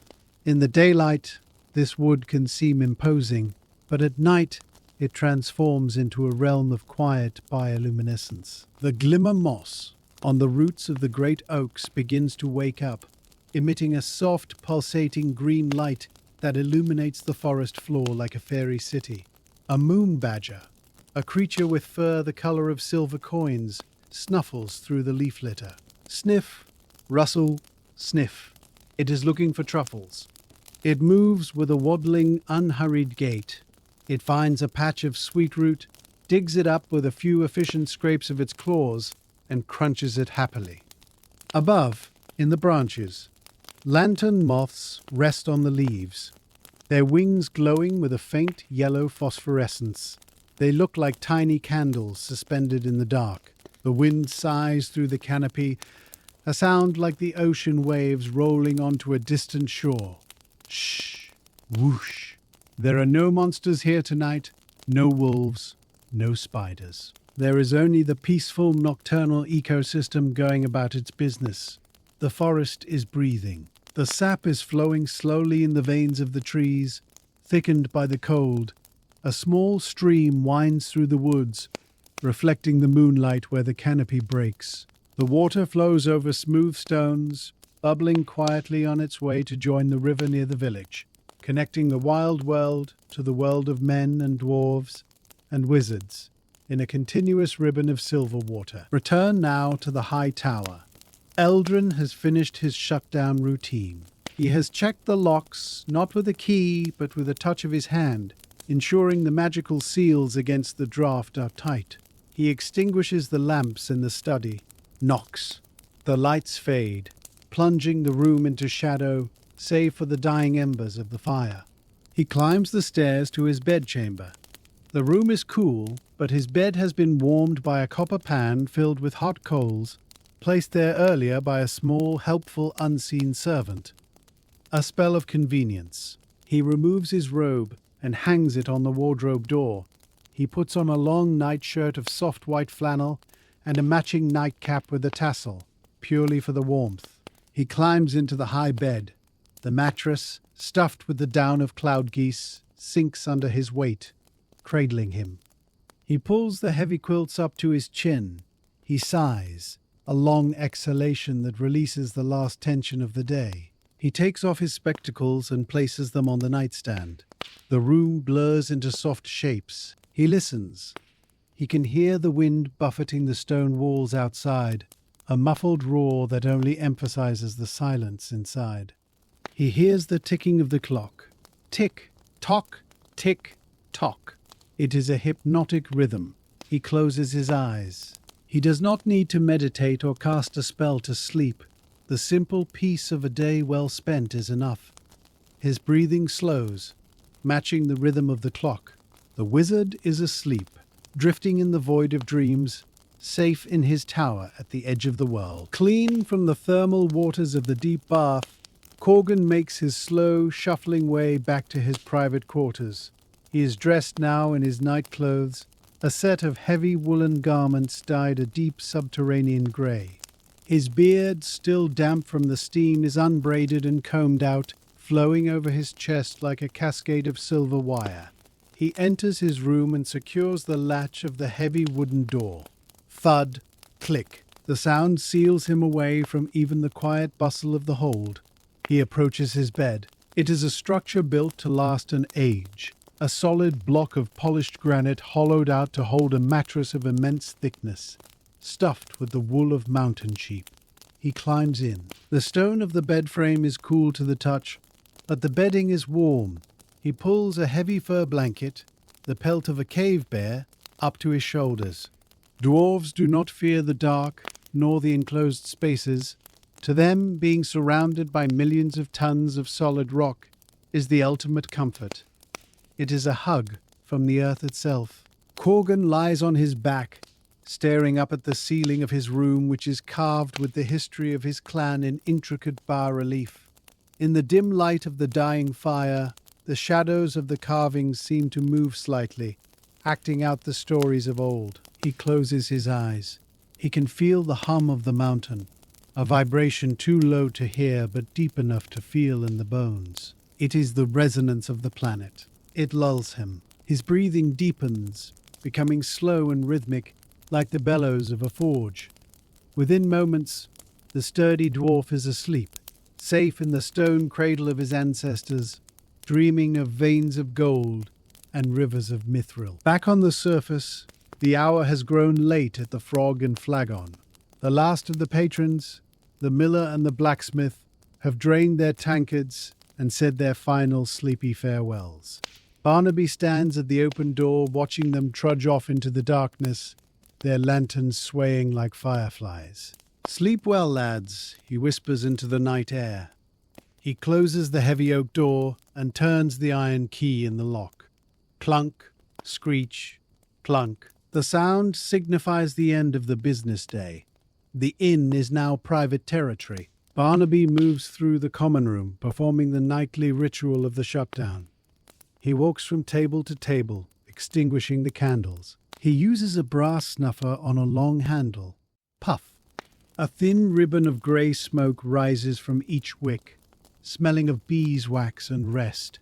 In the daylight, this wood can seem imposing, but at night it transforms into a realm of quiet bioluminescence. The glimmer moss on the roots of the great oaks begins to wake up, emitting a soft, pulsating green light that illuminates the forest floor like a fairy city. A moon badger, a creature with fur the color of silver coins, snuffles through the leaf litter. Sniff, rustle, sniff. It is looking for truffles. It moves with a waddling, unhurried gait. It finds a patch of sweetroot, digs it up with a few efficient scrapes of its claws, and crunches it happily. Above, in the branches, lantern moths rest on the leaves, their wings glowing with a faint yellow phosphorescence. They look like tiny candles suspended in the dark. The wind sighs through the canopy, a sound like the ocean waves rolling onto a distant shore. Shh, whoosh. There are no monsters here tonight, no wolves, no spiders. There is only the peaceful nocturnal ecosystem going about its business. The forest is breathing. The sap is flowing slowly in the veins of the trees, thickened by the cold. A small stream winds through the woods, reflecting the moonlight where the canopy breaks. The water flows over smooth stones, bubbling quietly on its way to join the river near the village, connecting the wild world to the world of men and dwarves and wizards in a continuous ribbon of silver water. Return now to the high tower. Eldrin has finished his shutdown routine. He has checked the locks, not with a key, but with a touch of his hand, ensuring the magical seals against the draft are tight. He extinguishes the lamps in the study, knocks. The lights fade, plunging the room into shadow, save for the dying embers of the fire. He climbs the stairs to his bedchamber. The room is cool, but his bed has been warmed by a copper pan filled with hot coals, placed there earlier by a small, helpful, unseen servant. A spell of convenience. He removes his robe and hangs it on the wardrobe door. He puts on a long nightshirt of soft white flannel and a matching nightcap with a tassel, purely for the warmth. He climbs into the high bed. The mattress, stuffed with the down of cloud geese, sinks under his weight, cradling him. He pulls the heavy quilts up to his chin. He sighs, a long exhalation that releases the last tension of the day. He takes off his spectacles and places them on the nightstand. The room blurs into soft shapes. He listens. He can hear the wind buffeting the stone walls outside, a muffled roar that only emphasizes the silence inside. He hears the ticking of the clock. Tick, tock, tick, tock. It is a hypnotic rhythm. He closes his eyes. He does not need to meditate or cast a spell to sleep. The simple peace of a day well spent is enough. His breathing slows, matching the rhythm of the clock. The wizard is asleep, drifting in the void of dreams, safe in his tower at the edge of the world. Clean from the thermal waters of the deep bath, Corgan makes his slow, shuffling way back to his private quarters. He is dressed now in his night clothes, a set of heavy woolen garments dyed a deep subterranean grey. His beard, still damp from the steam, is unbraided and combed out, flowing over his chest like a cascade of silver wire. He enters his room and secures the latch of the heavy wooden door. Thud, click. The sound seals him away from even the quiet bustle of the hold. He approaches his bed. It is a structure built to last an age. A solid block of polished granite hollowed out to hold a mattress of immense thickness, stuffed with the wool of mountain sheep. He climbs in. The stone of the bed frame is cool to the touch, but the bedding is warm. He pulls a heavy fur blanket, the pelt of a cave bear, up to his shoulders. Dwarves do not fear the dark, nor the enclosed spaces. To them, being surrounded by millions of tons of solid rock is the ultimate comfort. It is a hug from the earth itself. Corgan lies on his back, staring up at the ceiling of his room, which is carved with the history of his clan in intricate bas-relief. In the dim light of the dying fire, the shadows of the carvings seem to move slightly, acting out the stories of old. He closes his eyes. He can feel the hum of the mountain, a vibration too low to hear but deep enough to feel in the bones. It is the resonance of the planet. It lulls him. His breathing deepens, becoming slow and rhythmic, like the bellows of a forge. Within moments, the sturdy dwarf is asleep, safe in the stone cradle of his ancestors, dreaming of veins of gold and rivers of mithril. Back on the surface, the hour has grown late at the Frog and Flagon. The last of the patrons, the miller and the blacksmith, have drained their tankards and said their final sleepy farewells. Barnaby stands at the open door, watching them trudge off into the darkness, their lanterns swaying like fireflies. "Sleep well, lads," he whispers into the night air. He closes the heavy oak door and turns the iron key in the lock. Clunk, screech, clunk. The sound signifies the end of the business day. The inn is now private territory. Barnaby moves through the common room, performing the nightly ritual of the shutdown. He walks from table to table, extinguishing the candles. He uses a brass snuffer on a long handle. Puff. A thin ribbon of grey smoke rises from each wick, smelling of beeswax and rest.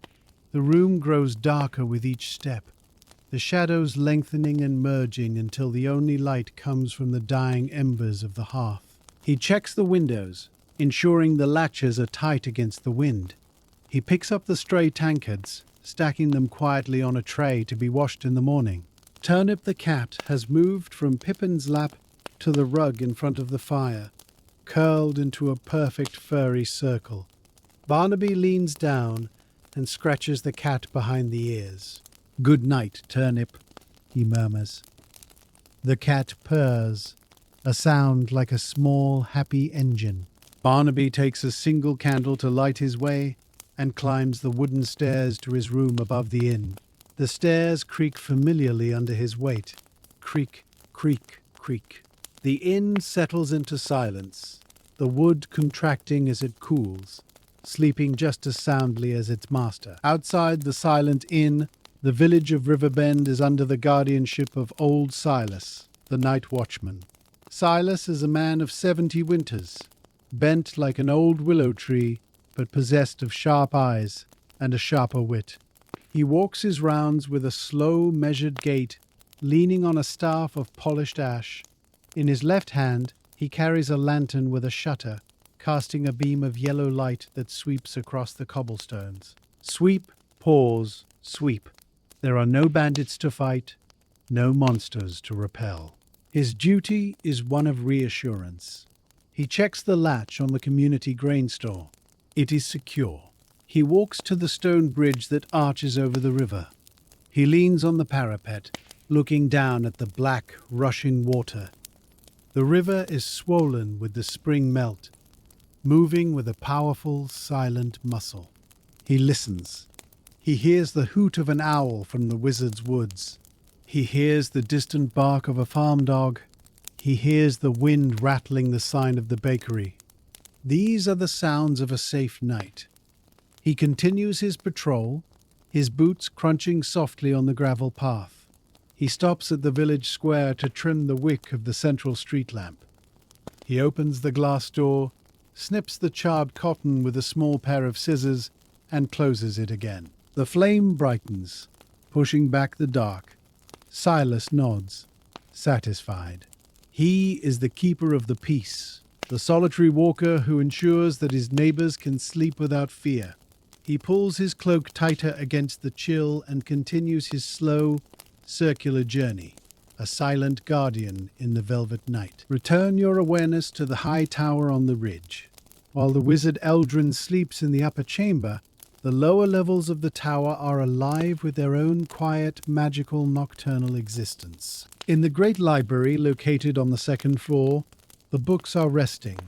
The room grows darker with each step, the shadows lengthening and merging until the only light comes from the dying embers of the hearth. He checks the windows, ensuring the latches are tight against the wind. He picks up the stray tankards, stacking them quietly on a tray to be washed in the morning. Turnip the cat has moved from Pippin's lap to the rug in front of the fire, curled into a perfect furry circle. Barnaby leans down and scratches the cat behind the ears. "Good night, Turnip," he murmurs. The cat purrs, a sound like a small, happy engine. Barnaby takes a single candle to light his way and climbs the wooden stairs to his room above the inn. The stairs creak familiarly under his weight. Creak, creak, creak. The inn settles into silence, the wood contracting as it cools, sleeping just as soundly as its master. Outside the silent inn, the village of Riverbend is under the guardianship of old Silas, the night watchman. Silas is a man of 70 winters, bent like an old willow tree, but possessed of sharp eyes and a sharper wit. He walks his rounds with a slow, measured gait, leaning on a staff of polished ash. In his left hand, he carries a lantern with a shutter, casting a beam of yellow light that sweeps across the cobblestones. Sweep, pause, sweep. There are no bandits to fight, no monsters to repel. His duty is one of reassurance. He checks the latch on the community grain store. It is secure. He walks to the stone bridge that arches over the river. He leans on the parapet, looking down at the black, rushing water. The river is swollen with the spring melt, moving with a powerful, silent muscle. He listens. He hears the hoot of an owl from the wizard's woods. He hears the distant bark of a farm dog. He hears the wind rattling the sign of the bakery. These are the sounds of a safe night. He continues his patrol, his boots crunching softly on the gravel path. He stops at the village square to trim the wick of the central street lamp. He opens the glass door, snips the charred cotton with a small pair of scissors, and closes it again. The flame brightens, pushing back the dark. Silas nods, satisfied. He is the keeper of the peace, the solitary walker who ensures that his neighbors can sleep without fear. He pulls his cloak tighter against the chill and continues his slow, circular journey, a silent guardian in the velvet night. Return your awareness to the high tower on the ridge. While the wizard Eldrin sleeps in the upper chamber, the lower levels of the tower are alive with their own quiet, magical, nocturnal existence. In the great library located on the second floor, the books are resting.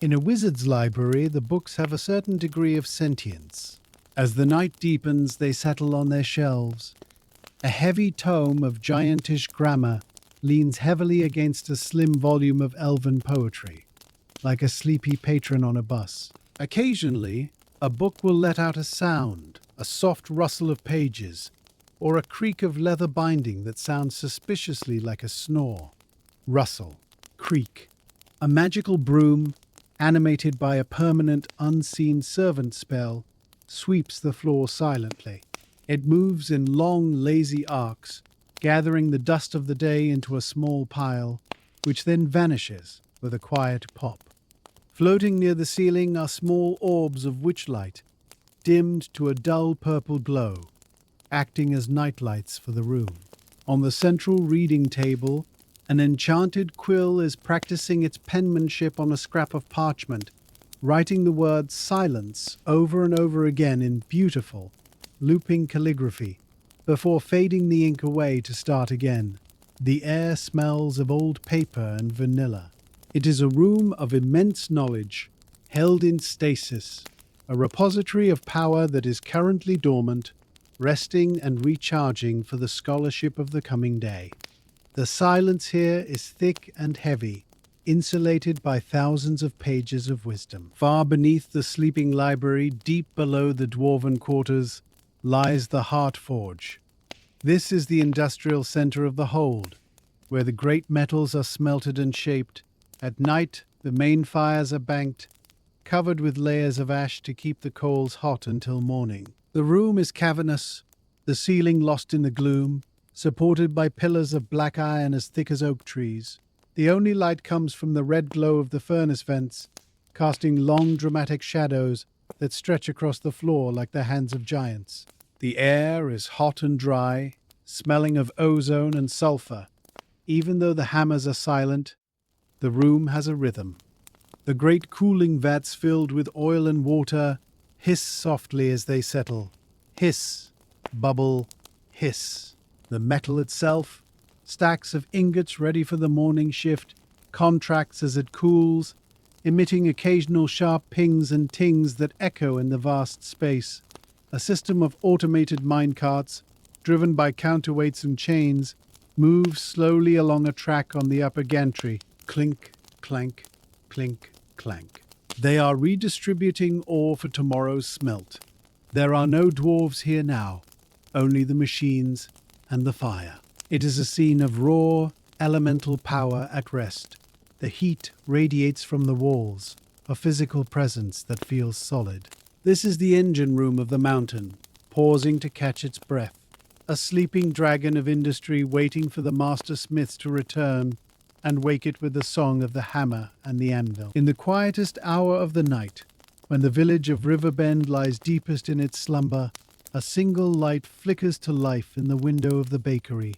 In a wizard's library, the books have a certain degree of sentience. As the night deepens, they settle on their shelves. A heavy tome of giantish grammar leans heavily against a slim volume of elven poetry, like a sleepy patron on a bus. Occasionally, a book will let out a sound, a soft rustle of pages, or a creak of leather binding that sounds suspiciously like a snore. Rustle, creak. A magical broom, animated by a permanent unseen servant spell, sweeps the floor silently. It moves in long, lazy arcs, gathering the dust of the day into a small pile, which then vanishes with a quiet pop. Floating near the ceiling are small orbs of witchlight, dimmed to a dull purple glow, acting as nightlights for the room. On the central reading table, an enchanted quill is practicing its penmanship on a scrap of parchment, writing the word silence over and over again in beautiful, looping calligraphy, before fading the ink away to start again. The air smells of old paper and vanilla. It is a room of immense knowledge, held in stasis, a repository of power that is currently dormant, resting and recharging for the scholarship of the coming day. The silence here is thick and heavy, insulated by thousands of pages of wisdom. Far beneath the sleeping library, deep below the dwarven quarters, lies the Heart Forge. This is the industrial center of the hold, where the great metals are smelted and shaped. At night, the main fires are banked, covered with layers of ash to keep the coals hot until morning. The room is cavernous, the ceiling lost in the gloom, supported by pillars of black iron as thick as oak trees. The only light comes from the red glow of the furnace vents, casting long dramatic shadows that stretch across the floor like the hands of giants. The air is hot and dry, smelling of ozone and sulfur. Even though the hammers are silent, the room has a rhythm. The great cooling vats filled with oil and water hiss softly as they settle. Hiss, bubble, hiss. The metal itself, stacks of ingots ready for the morning shift, contracts as it cools, emitting occasional sharp pings and tings that echo in the vast space. A system of automated minecarts, driven by counterweights and chains, moves slowly along a track on the upper gantry. Clink, clank, clink, clank. They are redistributing ore for tomorrow's smelt. There are no dwarves here now, only the machines and the fire. It is a scene of raw, elemental power at rest. The heat radiates from the walls, a physical presence that feels solid. This is the engine room of the mountain, pausing to catch its breath. A sleeping dragon of industry waiting for the master smiths to return and wake it with the song of the hammer and the anvil. In the quietest hour of the night, when the village of Riverbend lies deepest in its slumber, a single light flickers to life in the window of the bakery.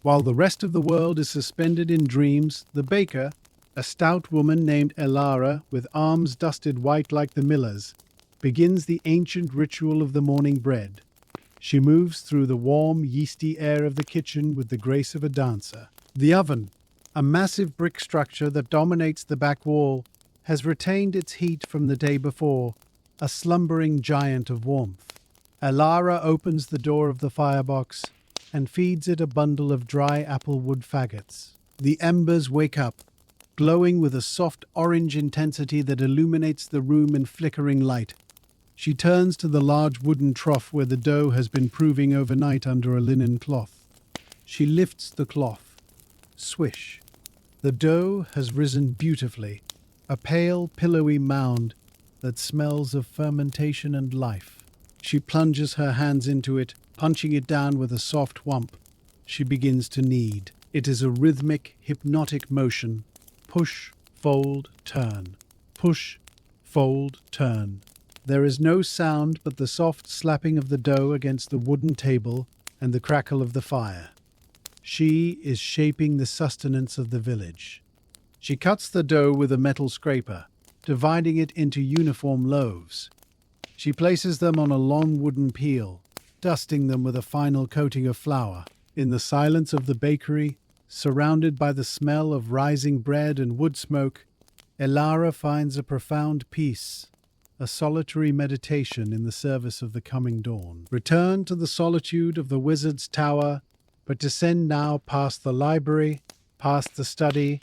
While the rest of the world is suspended in dreams, the baker, a stout woman named Elara with arms dusted white like the miller's, begins the ancient ritual of the morning bread. She moves through the warm, yeasty air of the kitchen with the grace of a dancer. The oven, a massive brick structure that dominates the back wall, has retained its heat from the day before, a slumbering giant of warmth. Elara opens the door of the firebox and feeds it a bundle of dry applewood faggots. The embers wake up, glowing with a soft orange intensity that illuminates the room in flickering light. She turns to the large wooden trough where the dough has been proving overnight under a linen cloth. She lifts the cloth. Swish. The dough has risen beautifully, a pale, pillowy mound that smells of fermentation and life. She plunges her hands into it, punching it down with a soft whump. She begins to knead. It is a rhythmic, hypnotic motion. Push, fold, turn. Push, fold, turn. There is no sound but the soft slapping of the dough against the wooden table and the crackle of the fire. She is shaping the sustenance of the village. She cuts the dough with a metal scraper, dividing it into uniform loaves. She places them on a long wooden peel, dusting them with a final coating of flour. In the silence of the bakery, surrounded by the smell of rising bread and wood smoke, Elara finds a profound peace, a solitary meditation in the service of the coming dawn. Return to the solitude of the wizard's tower, but descend now past the library, past the study,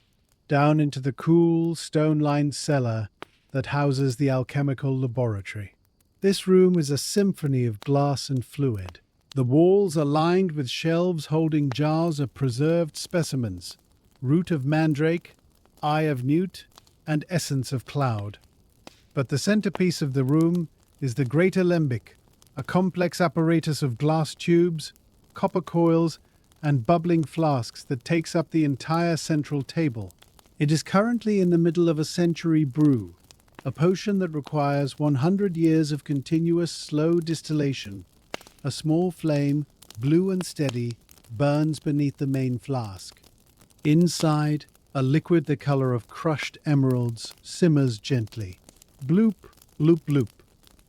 down into the cool, stone-lined cellar that houses the alchemical laboratory. This room is a symphony of glass and fluid. The walls are lined with shelves holding jars of preserved specimens, root of mandrake, eye of newt, and essence of cloud. But the centerpiece of the room is the great alembic, a complex apparatus of glass tubes, copper coils, and bubbling flasks that takes up the entire central table. It is currently in the middle of a century brew, a potion that requires 100 years of continuous slow distillation. A small flame, blue and steady, burns beneath the main flask. Inside, a liquid the color of crushed emeralds simmers gently. Bloop, bloop, bloop.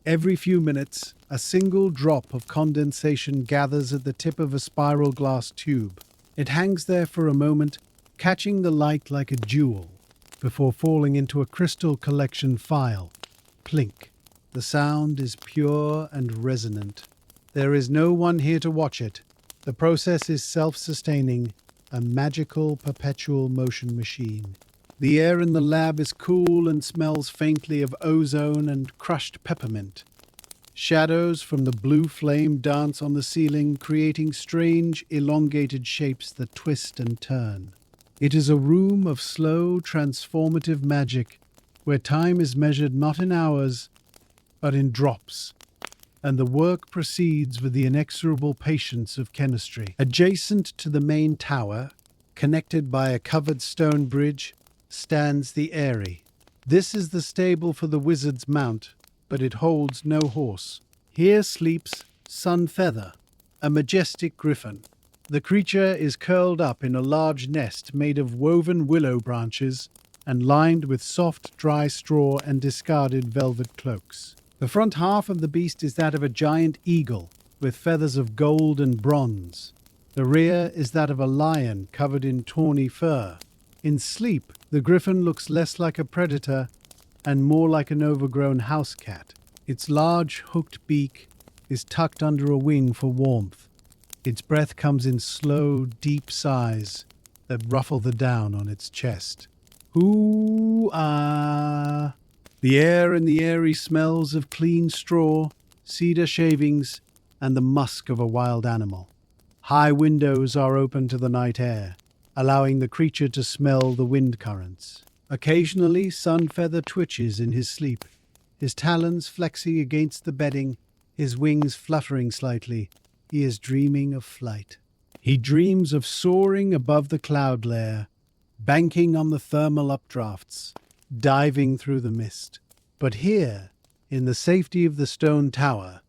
Every few minutes, a single drop of condensation gathers at the tip of a spiral glass tube. It hangs there for a moment, catching the light like a jewel, before falling into a crystal collection phial. Plink. The sound is pure and resonant. There is no one here to watch it. The process is self-sustaining, a magical perpetual motion machine. The air in the lab is cool and smells faintly of ozone and crushed peppermint. Shadows from the blue flame dance on the ceiling, creating strange, elongated shapes that twist and turn. It is a room of slow, transformative magic, where time is measured not in hours, but in drops, and the work proceeds with the inexorable patience of chemistry. Adjacent to the main tower, connected by a covered stone bridge, stands the Eyrie. This is the stable for the wizard's mount, but it holds no horse. Here sleeps Sunfeather, a majestic griffin. The creature is curled up in a large nest made of woven willow branches and lined with soft, dry straw and discarded velvet cloaks. The front half of the beast is that of a giant eagle, with feathers of gold and bronze. The rear is that of a lion covered in tawny fur. In sleep, the griffin looks less like a predator and more like an overgrown house cat. Its large, hooked beak is tucked under a wing for warmth. Its breath comes in slow, deep sighs that ruffle the down on its chest. Hoo-ah! The air in the Eyrie smells of clean straw, cedar shavings, and the musk of a wild animal. High windows are open to the night air, allowing the creature to smell the wind currents. Occasionally, Sunfeather twitches in his sleep, his talons flexing against the bedding, his wings fluttering slightly. He is dreaming of flight. He dreams of soaring above the cloud layer, banking on the thermal updrafts, diving through the mist. But here, in the safety of the stone tower,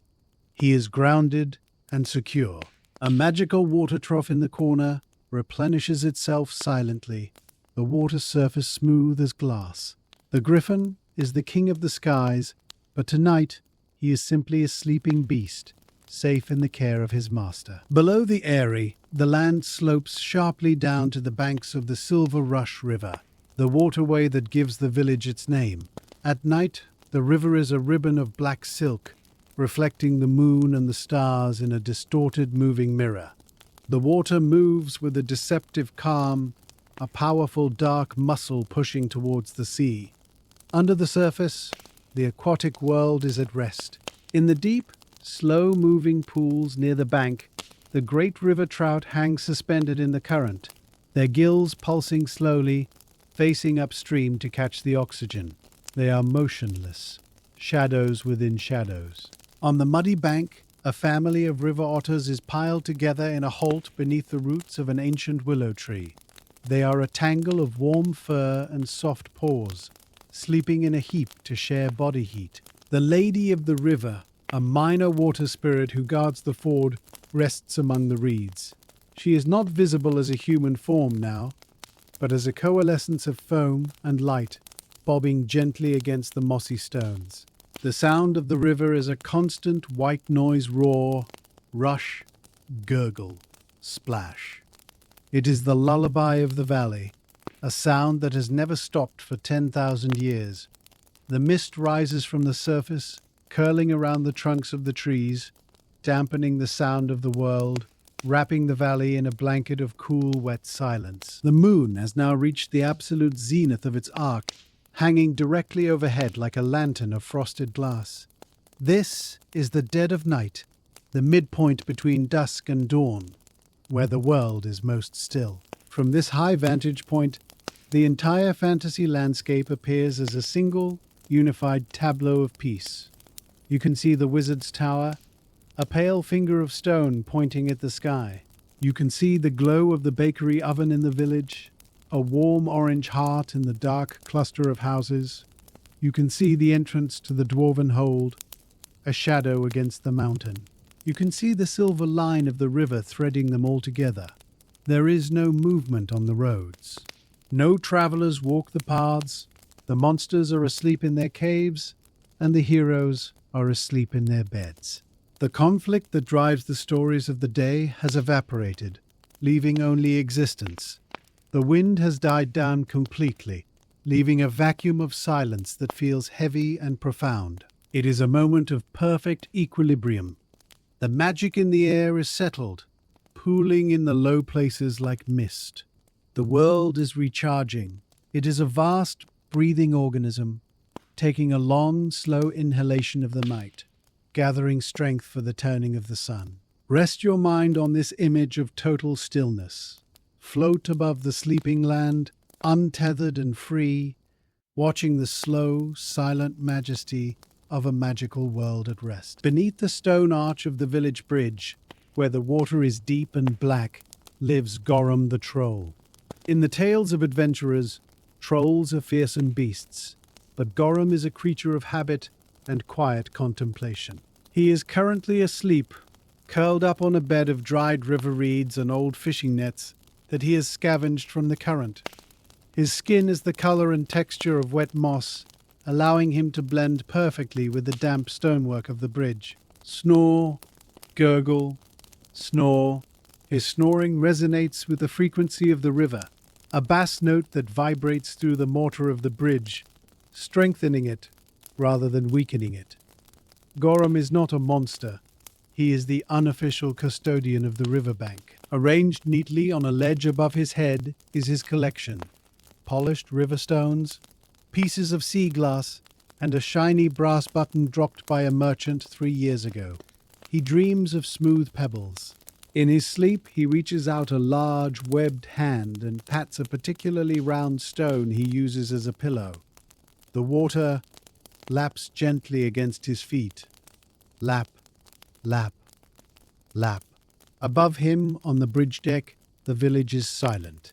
he is grounded and secure. A magical water trough in the corner replenishes itself silently, the water surface smooth as glass. The griffin is the king of the skies, but tonight he is simply a sleeping beast, safe in the care of his master. Below the Eyrie, the land slopes sharply down to the banks of the Silver Rush River, the waterway that gives the village its name. At night, The river is a ribbon of black silk, reflecting the moon and the stars in a distorted moving mirror. The water moves with a deceptive calm, a powerful dark muscle pushing towards the sea. Under the surface, the aquatic world is at rest. In the deep, slow-moving pools near the bank, the great river trout hang suspended in the current, their gills pulsing slowly, facing upstream to catch the oxygen. They are motionless, shadows within shadows. On the muddy bank, a family of river otters is piled together in a holt beneath the roots of an ancient willow tree. They are a tangle of warm fur and soft paws, sleeping in a heap to share body heat. The Lady of the River, a minor water spirit who guards the ford, rests among the reeds. She is not visible as a human form now, but as a coalescence of foam and light, bobbing gently against the mossy stones. The sound of the river is a constant white noise roar, rush, gurgle, splash. It is the lullaby of the valley, a sound that has never stopped for 10,000 years. The mist rises from the surface, curling around the trunks of the trees, dampening the sound of the world, wrapping the valley in a blanket of cool, wet silence. The moon has now reached the absolute zenith of its arc, hanging directly overhead like a lantern of frosted glass. This is the dead of night, the midpoint between dusk and dawn, where the world is most still. From this high vantage point, the entire fantasy landscape appears as a single, unified tableau of peace. You can see the wizard's tower, a pale finger of stone pointing at the sky. You can see the glow of the bakery oven in the village, a warm orange heart in the dark cluster of houses. You can see the entrance to the dwarven hold, a shadow against the mountain. You can see the silver line of the river threading them all together. There is no movement on the roads. No travelers walk the paths. The monsters are asleep in their caves, and the heroes are asleep in their beds. The conflict that drives the stories of the day has evaporated, leaving only existence. The wind has died down completely, leaving a vacuum of silence that feels heavy and profound. It is a moment of perfect equilibrium. The magic in the air is settled, pooling in the low places like mist. The world is recharging. It is a vast, breathing organism, taking a long, slow inhalation of the night, gathering strength for the turning of the sun. Rest your mind on this image of total stillness. Float above the sleeping land, untethered and free, watching the slow, silent majesty of a magical world at rest. Beneath the stone arch of the village bridge, where the water is deep and black, lives Gorum the troll. In the tales of adventurers, trolls are fearsome beasts, but Gorum is a creature of habit and quiet contemplation. He is currently asleep, curled up on a bed of dried river reeds and old fishing nets that he has scavenged from the current. His skin is the color and texture of wet moss, allowing him to blend perfectly with the damp stonework of the bridge. Snore, gurgle, snore. His snoring resonates with the frequency of the river, a bass note that vibrates through the mortar of the bridge, strengthening it rather than weakening it. Gorum is not a monster. He is the unofficial custodian of the riverbank. Arranged neatly on a ledge above his head is his collection: polished river stones, pieces of sea glass, and a shiny brass button dropped by a merchant 3 years ago. He dreams of smooth pebbles. In his sleep, he reaches out a large, webbed hand and pats a particularly round stone he uses as a pillow. The water laps gently against his feet. Lap, lap, lap. Above him, on the bridge deck, the village is silent.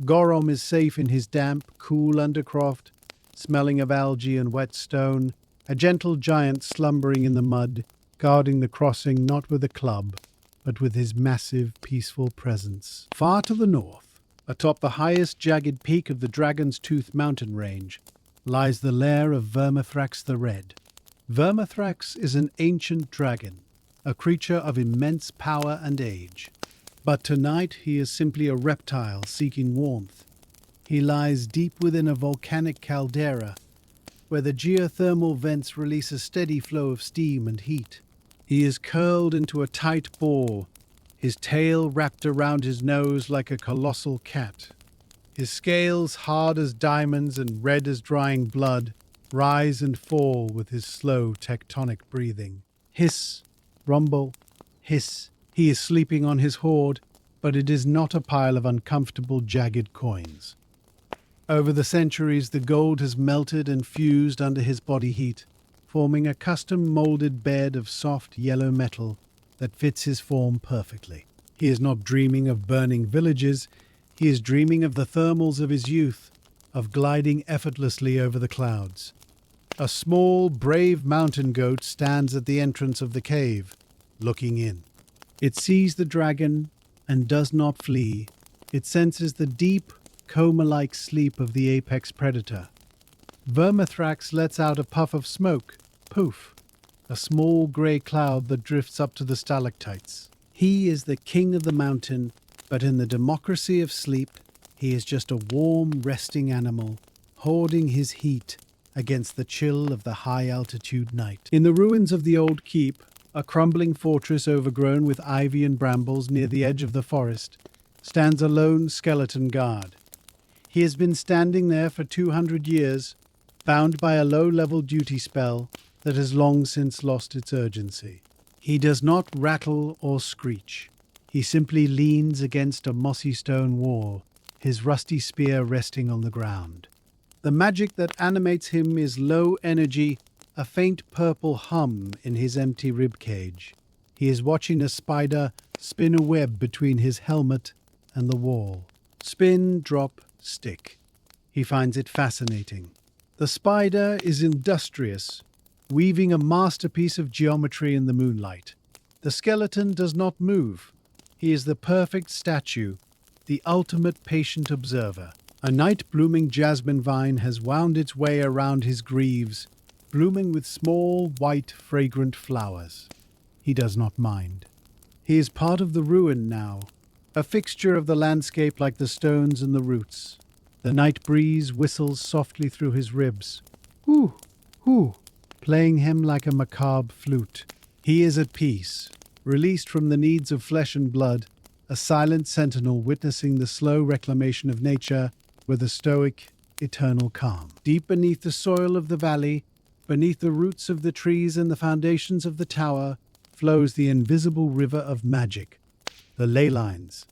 Gorum is safe in his damp, cool undercroft, smelling of algae and wet stone, a gentle giant slumbering in the mud, guarding the crossing not with a club, but with his massive, peaceful presence. Far to the north, atop the highest jagged peak of the Dragon's Tooth mountain range, lies the lair of Vermithrax the Red. Vermithrax is an ancient dragon, a creature of immense power and age. But tonight he is simply a reptile seeking warmth. He lies deep within a volcanic caldera, where the geothermal vents release a steady flow of steam and heat. He is curled into a tight ball, his tail wrapped around his nose like a colossal cat. His scales, hard as diamonds and red as drying blood, rise and fall with his slow tectonic breathing. Hiss, rumble, hiss. He is sleeping on his hoard, but it is not a pile of uncomfortable, jagged coins. Over the centuries, the gold has melted and fused under his body heat, forming a custom-molded bed of soft yellow metal that fits his form perfectly. He is not dreaming of burning villages. He is dreaming of the thermals of his youth, of gliding effortlessly over the clouds. A small, brave mountain goat stands at the entrance of the cave, looking in. It sees the dragon and does not flee. It senses the deep, coma-like sleep of the apex predator. Vermithrax lets out a puff of smoke. Poof! A small grey cloud that drifts up to the stalactites. He is the king of the mountain, but in the democracy of sleep, he is just a warm, resting animal, hoarding his heat against the chill of the high-altitude night. In the ruins of the old keep, a crumbling fortress overgrown with ivy and brambles near the edge of the forest, stands a lone skeleton guard. He has been standing there for 200 years, bound by a low-level duty spell that has long since lost its urgency. He does not rattle or screech. He simply leans against a mossy stone wall, his rusty spear resting on the ground. The magic that animates him is low energy, a faint purple hum in his empty ribcage. He is watching a spider spin a web between his helmet and the wall. Spin, drop, stick. He finds it fascinating. The spider is industrious, weaving a masterpiece of geometry in the moonlight. The skeleton does not move. He is the perfect statue, the ultimate patient observer. A night-blooming jasmine vine has wound its way around his greaves, blooming with small, white, fragrant flowers. He does not mind. He is part of the ruin now, a fixture of the landscape like the stones and the roots. The night breeze whistles softly through his ribs. Hoo, hoo, playing him like a macabre flute. He is at peace, released from the needs of flesh and blood, a silent sentinel witnessing the slow reclamation of nature with a stoic, eternal calm. Deep beneath the soil of the valley, beneath the roots of the trees and the foundations of the tower, flows the invisible river of magic, the ley lines.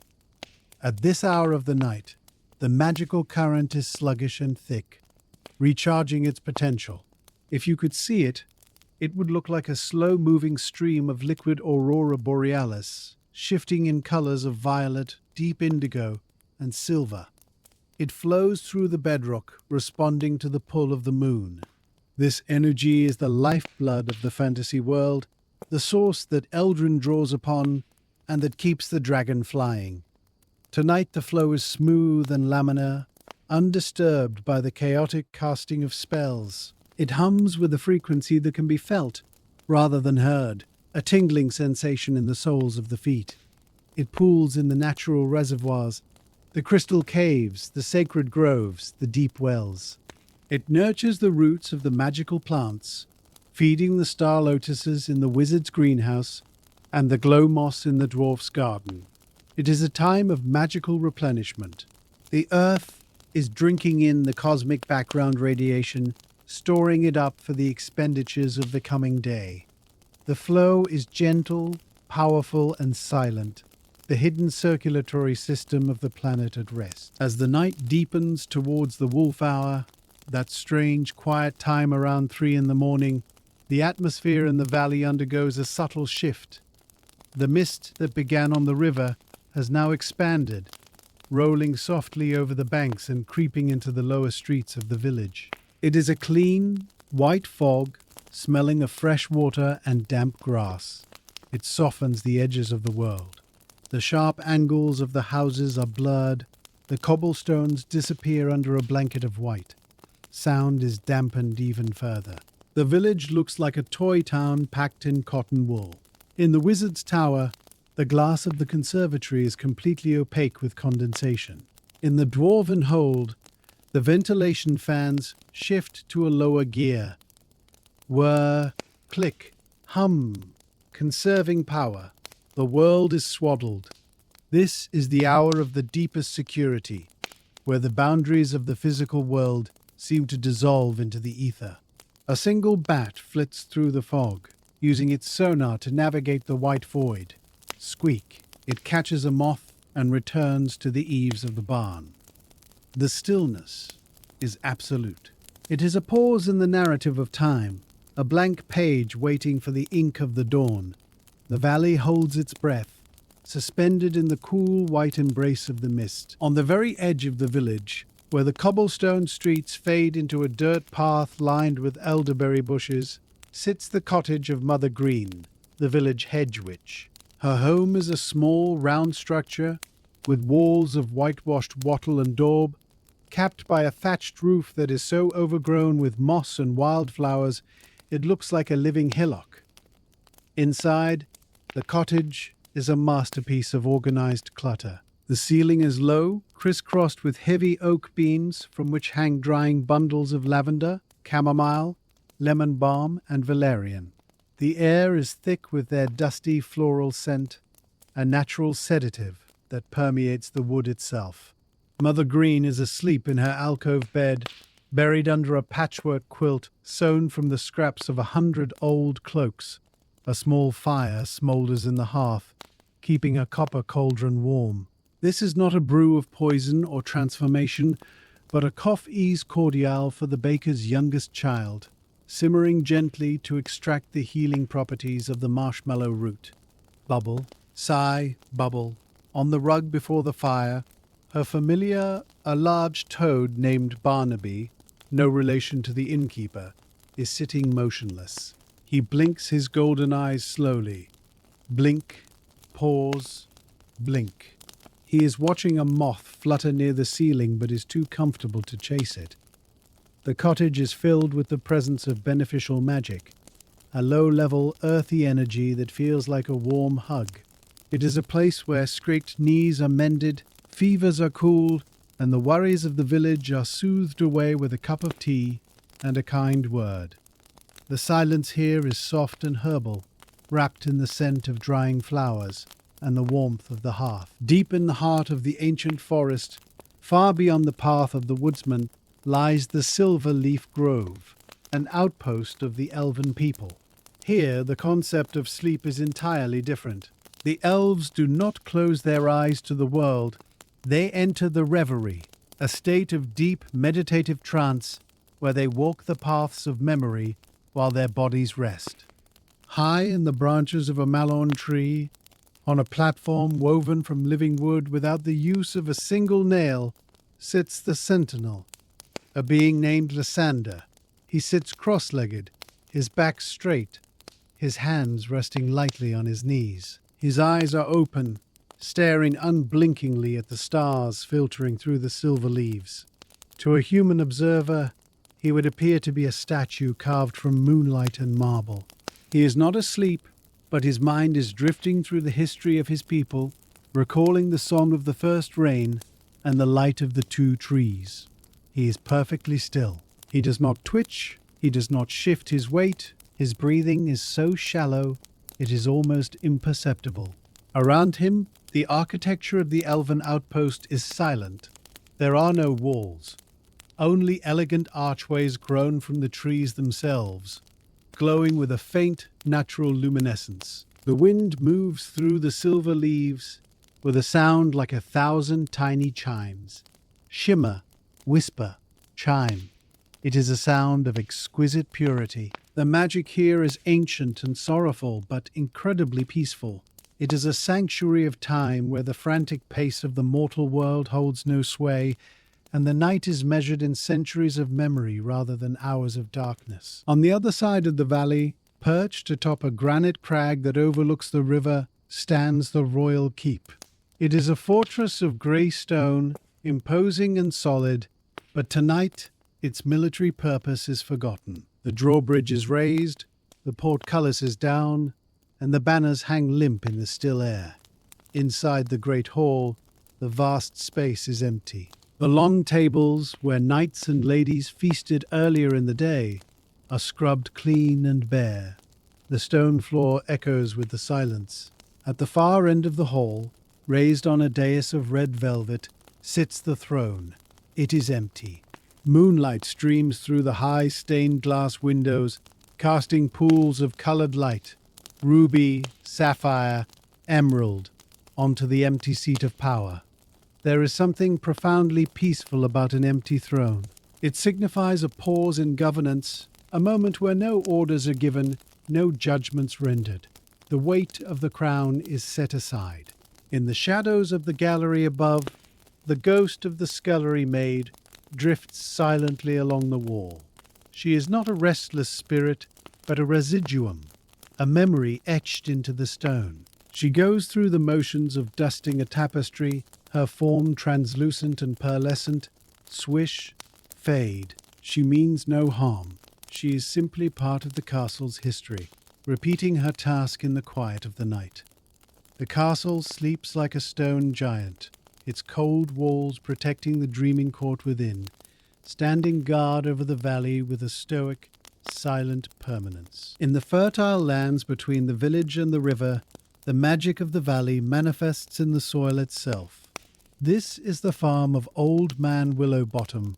At this hour of the night, the magical current is sluggish and thick, recharging its potential. If you could see it, it would look like a slow-moving stream of liquid aurora borealis, shifting in colors of violet, deep indigo, and silver. It flows through the bedrock, responding to the pull of the moon. This energy is the lifeblood of the fantasy world, the source that Eldrin draws upon, and that keeps the dragon flying. Tonight the flow is smooth and laminar, undisturbed by the chaotic casting of spells. It hums with a frequency that can be felt, rather than heard, a tingling sensation in the soles of the feet. It pools in the natural reservoirs, the crystal caves, the sacred groves, the deep wells. It nurtures the roots of the magical plants, feeding the star lotuses in the wizard's greenhouse and the glow moss in the dwarf's garden. It is a time of magical replenishment. The earth is drinking in the cosmic background radiation, storing it up for the expenditures of the coming day. The flow is gentle, powerful, and silent, the hidden circulatory system of the planet at rest. As the night deepens towards the wolf hour, that strange, quiet time around 3 in the morning, the atmosphere in the valley undergoes a subtle shift. The mist that began on the river has now expanded, rolling softly over the banks and creeping into the lower streets of the village. It is a clean, white fog, smelling of fresh water and damp grass. It softens the edges of the world. The sharp angles of the houses are blurred. The cobblestones disappear under a blanket of white. Sound is dampened even further. The village looks like a toy town packed in cotton wool. In the wizard's tower, the glass of the conservatory is completely opaque with condensation. In the dwarven hold, The ventilation fans shift to a lower gear. Whir, click, hum, conserving power. The world is swaddled. This is the hour of the deepest security, where the boundaries of the physical world seem to dissolve into the ether. A single bat flits through the fog, using its sonar to navigate the white void. Squeak, it catches a moth and returns to the eaves of the barn. The stillness is absolute. It is a pause in the narrative of time, a blank page waiting for the ink of the dawn. The valley holds its breath, suspended in the cool white embrace of the mist. On the very edge of the village, where the cobblestone streets fade into a dirt path lined with elderberry bushes, sits the cottage of Mother Green, the village hedge witch. Her home is a small, round structure with walls of whitewashed wattle and daub, capped by a thatched roof that is so overgrown with moss and wildflowers it looks like a living hillock. Inside, the cottage is a masterpiece of organized clutter. The ceiling is low, crisscrossed with heavy oak beams from which hang drying bundles of lavender, chamomile, lemon balm, and valerian. The air is thick with their dusty floral scent, a natural sedative that permeates the wood itself. Mother Green is asleep in her alcove bed, buried under a patchwork quilt sewn from the scraps of 100 old cloaks. A small fire smoulders in the hearth, keeping a copper cauldron warm. This is not a brew of poison or transformation, but a cough-ease cordial for the baker's youngest child, simmering gently to extract the healing properties of the marshmallow root. Bubble, sigh, bubble. On the rug before the fire, her familiar, a large toad named Barnaby, no relation to the innkeeper, is sitting motionless. He blinks his golden eyes slowly. Blink, pause, blink. He is watching a moth flutter near the ceiling but is too comfortable to chase it. The cottage is filled with the presence of beneficial magic, a low-level, earthy energy that feels like a warm hug. It is a place where scraped knees are mended, fevers are cooled, and the worries of the village are soothed away with a cup of tea and a kind word. The silence here is soft and herbal, wrapped in the scent of drying flowers and the warmth of the hearth. Deep in the heart of the ancient forest, far beyond the path of the woodsman, lies the Silver Leaf Grove, an outpost of the elven people. Here, the concept of sleep is entirely different. The elves do not close their eyes to the world. They enter the reverie, a state of deep meditative trance where they walk the paths of memory while their bodies rest. High in the branches of a mallow tree, on a platform woven from living wood without the use of a single nail, sits the sentinel, a being named Lysander. He sits cross-legged, his back straight, his hands resting lightly on his knees. His eyes are open, staring unblinkingly at the stars filtering through the silver leaves. To a human observer, he would appear to be a statue carved from moonlight and marble. He is not asleep, but his mind is drifting through the history of his people, recalling the song of the first rain and the light of the two trees. He is perfectly still. He does not twitch, he does not shift his weight. His breathing is so shallow, it is almost imperceptible. Around him, the architecture of the elven outpost is silent. There are no walls, only elegant archways grown from the trees themselves, glowing with a faint, natural luminescence. The wind moves through the silver leaves with a sound like 1,000 tiny chimes. Shimmer, whisper, chime. It is a sound of exquisite purity. The magic here is ancient and sorrowful, but incredibly peaceful. It is a sanctuary of time where the frantic pace of the mortal world holds no sway, and the night is measured in centuries of memory rather than hours of darkness. On the other side of the valley, perched atop a granite crag that overlooks the river, stands the royal keep. It is a fortress of grey stone, imposing and solid, but tonight its military purpose is forgotten. The drawbridge is raised, the portcullis is down, and the banners hang limp in the still air. Inside the great hall, the vast space is empty. The long tables, where knights and ladies feasted earlier in the day, are scrubbed clean and bare. The stone floor echoes with the silence. At the far end of the hall, raised on a dais of red velvet, sits the throne. It is empty. Moonlight streams through the high stained glass windows, casting pools of colored light, ruby, sapphire, emerald, onto the empty seat of power. There is something profoundly peaceful about an empty throne. It signifies a pause in governance, a moment where no orders are given, no judgments rendered. The weight of the crown is set aside. In the shadows of the gallery above, the ghost of the scullery maid drifts silently along the wall. She is not a restless spirit, but a residuum, a memory etched into the stone. She goes through the motions of dusting a tapestry, her form translucent and pearlescent, swish, fade. She means no harm. She is simply part of the castle's history, repeating her task in the quiet of the night. The castle sleeps like a stone giant, its cold walls protecting the dreaming court within, standing guard over the valley with a stoic, silent permanence. In the fertile lands between the village and the river, the magic of the valley manifests in the soil itself. This is the farm of Old Man Willowbottom,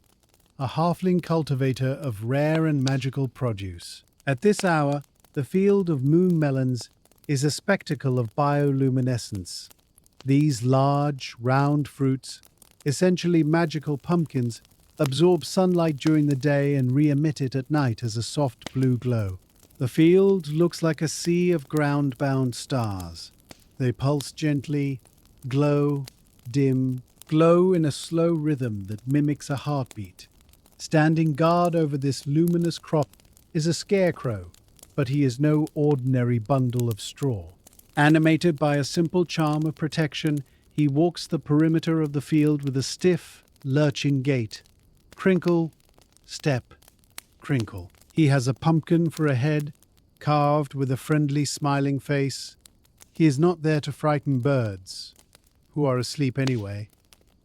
a halfling cultivator of rare and magical produce. At this hour, the field of moon melons is a spectacle of bioluminescence. These large, round fruits, essentially magical pumpkins, absorb sunlight during the day and re-emit it at night as a soft blue glow. The field looks like a sea of ground-bound stars. They pulse gently, glow, dim, glow in a slow rhythm that mimics a heartbeat. Standing guard over this luminous crop is a scarecrow, but he is no ordinary bundle of straw. Animated by a simple charm of protection, he walks the perimeter of the field with a stiff, lurching gait. Crinkle, step, crinkle. He has a pumpkin for a head, carved with a friendly, smiling face. He is not there to frighten birds, who are asleep anyway,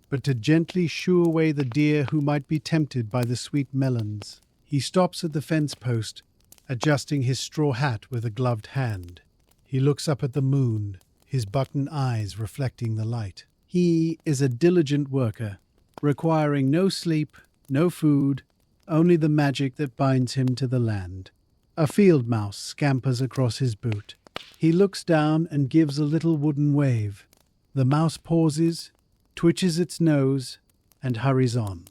but to gently shoo away the deer who might be tempted by the sweet melons. He stops at the fence post, adjusting his straw hat with a gloved hand. He looks up at the moon, his button eyes reflecting the light. He is a diligent worker, requiring no sleep, no food, only the magic that binds him to the land. A field mouse scampers across his boot. He looks down and gives a little wooden wave. The mouse pauses, twitches its nose, and hurries on.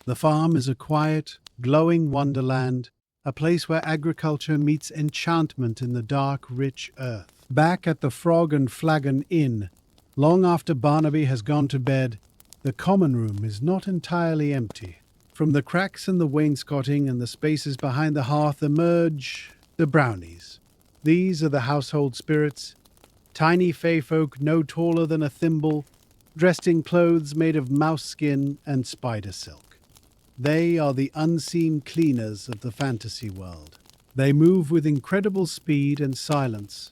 The farm is a quiet, glowing wonderland, a place where agriculture meets enchantment in the dark, rich earth. Back at the Frog and Flagon Inn, long after Barnaby has gone to bed, the common room is not entirely empty. From the cracks in the wainscoting and the spaces behind the hearth emerge the brownies. These are the household spirits, tiny fey folk no taller than a thimble, dressed in clothes made of mouse skin and spider silk. They are the unseen cleaners of the fantasy world. They move with incredible speed and silence.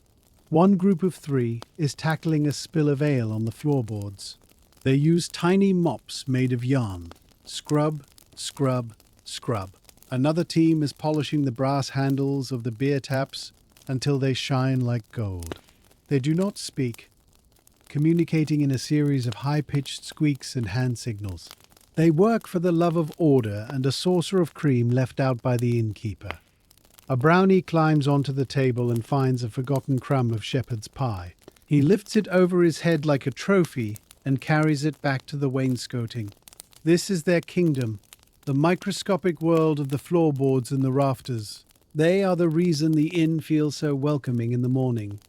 One group of 3 is tackling a spill of ale on the floorboards. They use tiny mops made of yarn. Scrub, scrub, scrub. Another team is polishing the brass handles of the beer taps until they shine like gold. They do not speak, communicating in a series of high-pitched squeaks and hand signals. They work for the love of order and a saucer of cream left out by the innkeeper. A brownie climbs onto the table and finds a forgotten crumb of shepherd's pie. He lifts it over his head like a trophy and carries it back to the wainscoting. This is their kingdom, the microscopic world of the floorboards and the rafters. They are the reason the inn feels so welcoming in the morning.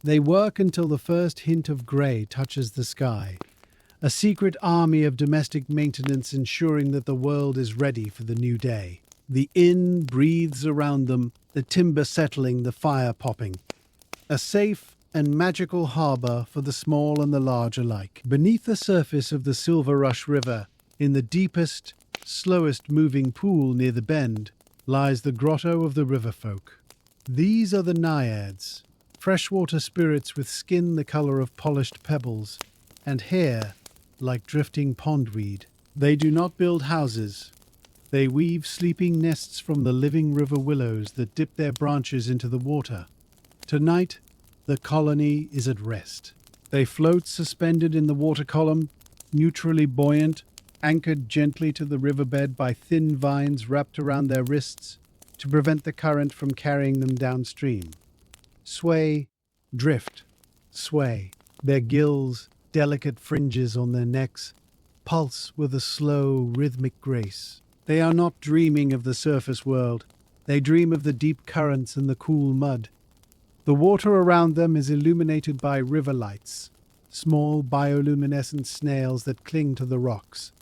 They work until the first hint of grey touches the sky, a secret army of domestic maintenance ensuring that the world is ready for the new day. The inn breathes around them, the timber settling, the fire popping. A safe and magical harbour for the small and the large alike. Beneath the surface of the Silver Rush River, in the deepest, slowest moving pool near the bend, lies the grotto of the river folk. These are the naiads, freshwater spirits with skin the colour of polished pebbles, and hair like drifting pondweed. They do not build houses. They weave sleeping nests from the living river willows that dip their branches into the water. Tonight, the colony is at rest. They float suspended in the water column, neutrally buoyant, anchored gently to the riverbed by thin vines wrapped around their wrists to prevent the current from carrying them downstream. Sway, drift, sway. Their gills, delicate fringes on their necks, pulse with a slow, rhythmic grace. They are not dreaming of the surface world. They dream of the deep currents and the cool mud. The water around them is illuminated by river lights, small bioluminescent snails that cling to the rocks,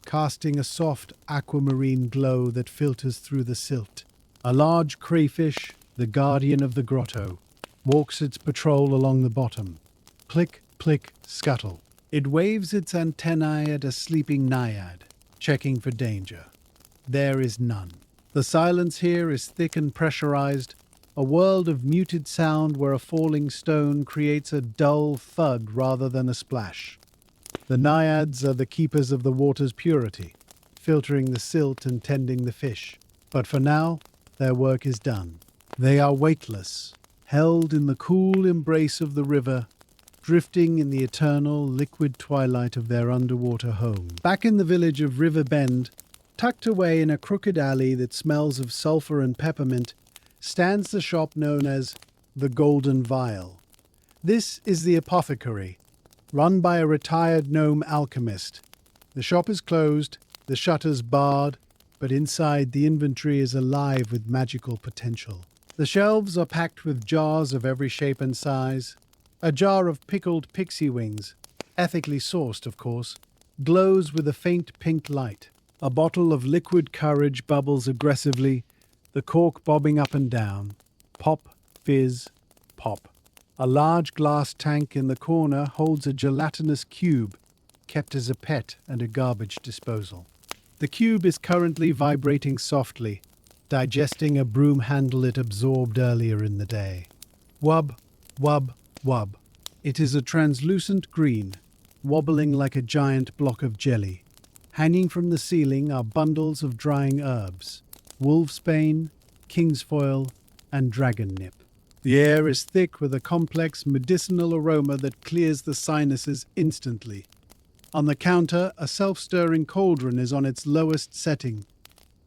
casting a soft aquamarine glow that filters through the silt. A large crayfish, the guardian of the grotto, walks its patrol along the bottom. Click, click, scuttle. It waves its antennae at a sleeping naiad, checking for danger. There is none. The silence here is thick and pressurized, a world of muted sound where a falling stone creates a dull thud rather than a splash. The naiads are the keepers of the water's purity, filtering the silt and tending the fish. But for now, their work is done. They are weightless, held in the cool embrace of the river, drifting in the eternal liquid twilight of their underwater home. Back in the village of River Bend, tucked away in a crooked alley that smells of sulfur and peppermint, stands the shop known as the Golden Vial. This is the apothecary, run by a retired gnome alchemist. The shop is closed, the shutters barred, but inside the inventory is alive with magical potential. The shelves are packed with jars of every shape and size. A jar of pickled pixie wings, ethically sourced of course, glows with a faint pink light. A bottle of liquid courage bubbles aggressively, the cork bobbing up and down. Pop, fizz, pop. A large glass tank in the corner holds a gelatinous cube, kept as a pet and a garbage disposal. The cube is currently vibrating softly, digesting a broom handle it absorbed earlier in the day. Wub, wub, wub. It is a translucent green, wobbling like a giant block of jelly. Hanging from the ceiling are bundles of drying herbs, wolfsbane, kingsfoil, and dragon nip. The air is thick with a complex medicinal aroma that clears the sinuses instantly. On the counter, a self-stirring cauldron is on its lowest setting,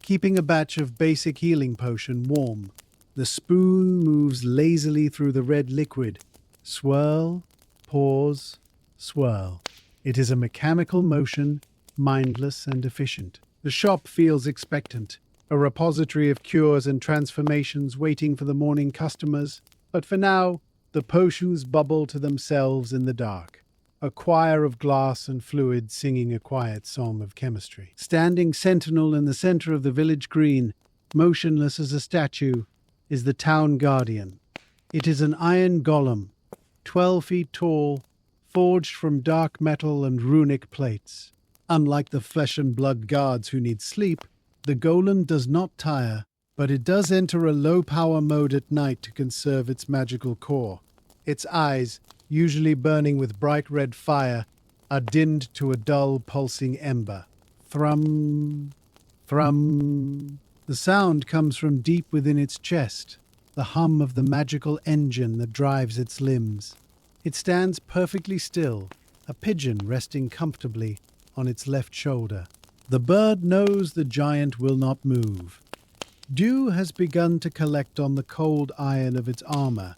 keeping a batch of basic healing potion warm. The spoon moves lazily through the red liquid. Swirl, pause, swirl. It is a mechanical motion, mindless and efficient. The shop feels expectant, a repository of cures and transformations waiting for the morning customers. But for now, the potions bubble to themselves in the dark, a choir of glass and fluid singing a quiet song of chemistry. Standing sentinel in the center of the village green, motionless as a statue, is the town guardian. It is an iron golem, 12 feet tall, forged from dark metal and runic plates. Unlike the flesh and blood guards who need sleep, the golem does not tire, but it does enter a low-power mode at night to conserve its magical core. Its eyes, usually burning with bright red fire, are dimmed to a dull, pulsing ember. Thrum, thrum. The sound comes from deep within its chest, the hum of the magical engine that drives its limbs. It stands perfectly still, a pigeon resting comfortably on its left shoulder. The bird knows the giant will not move. Dew has begun to collect on the cold iron of its armor,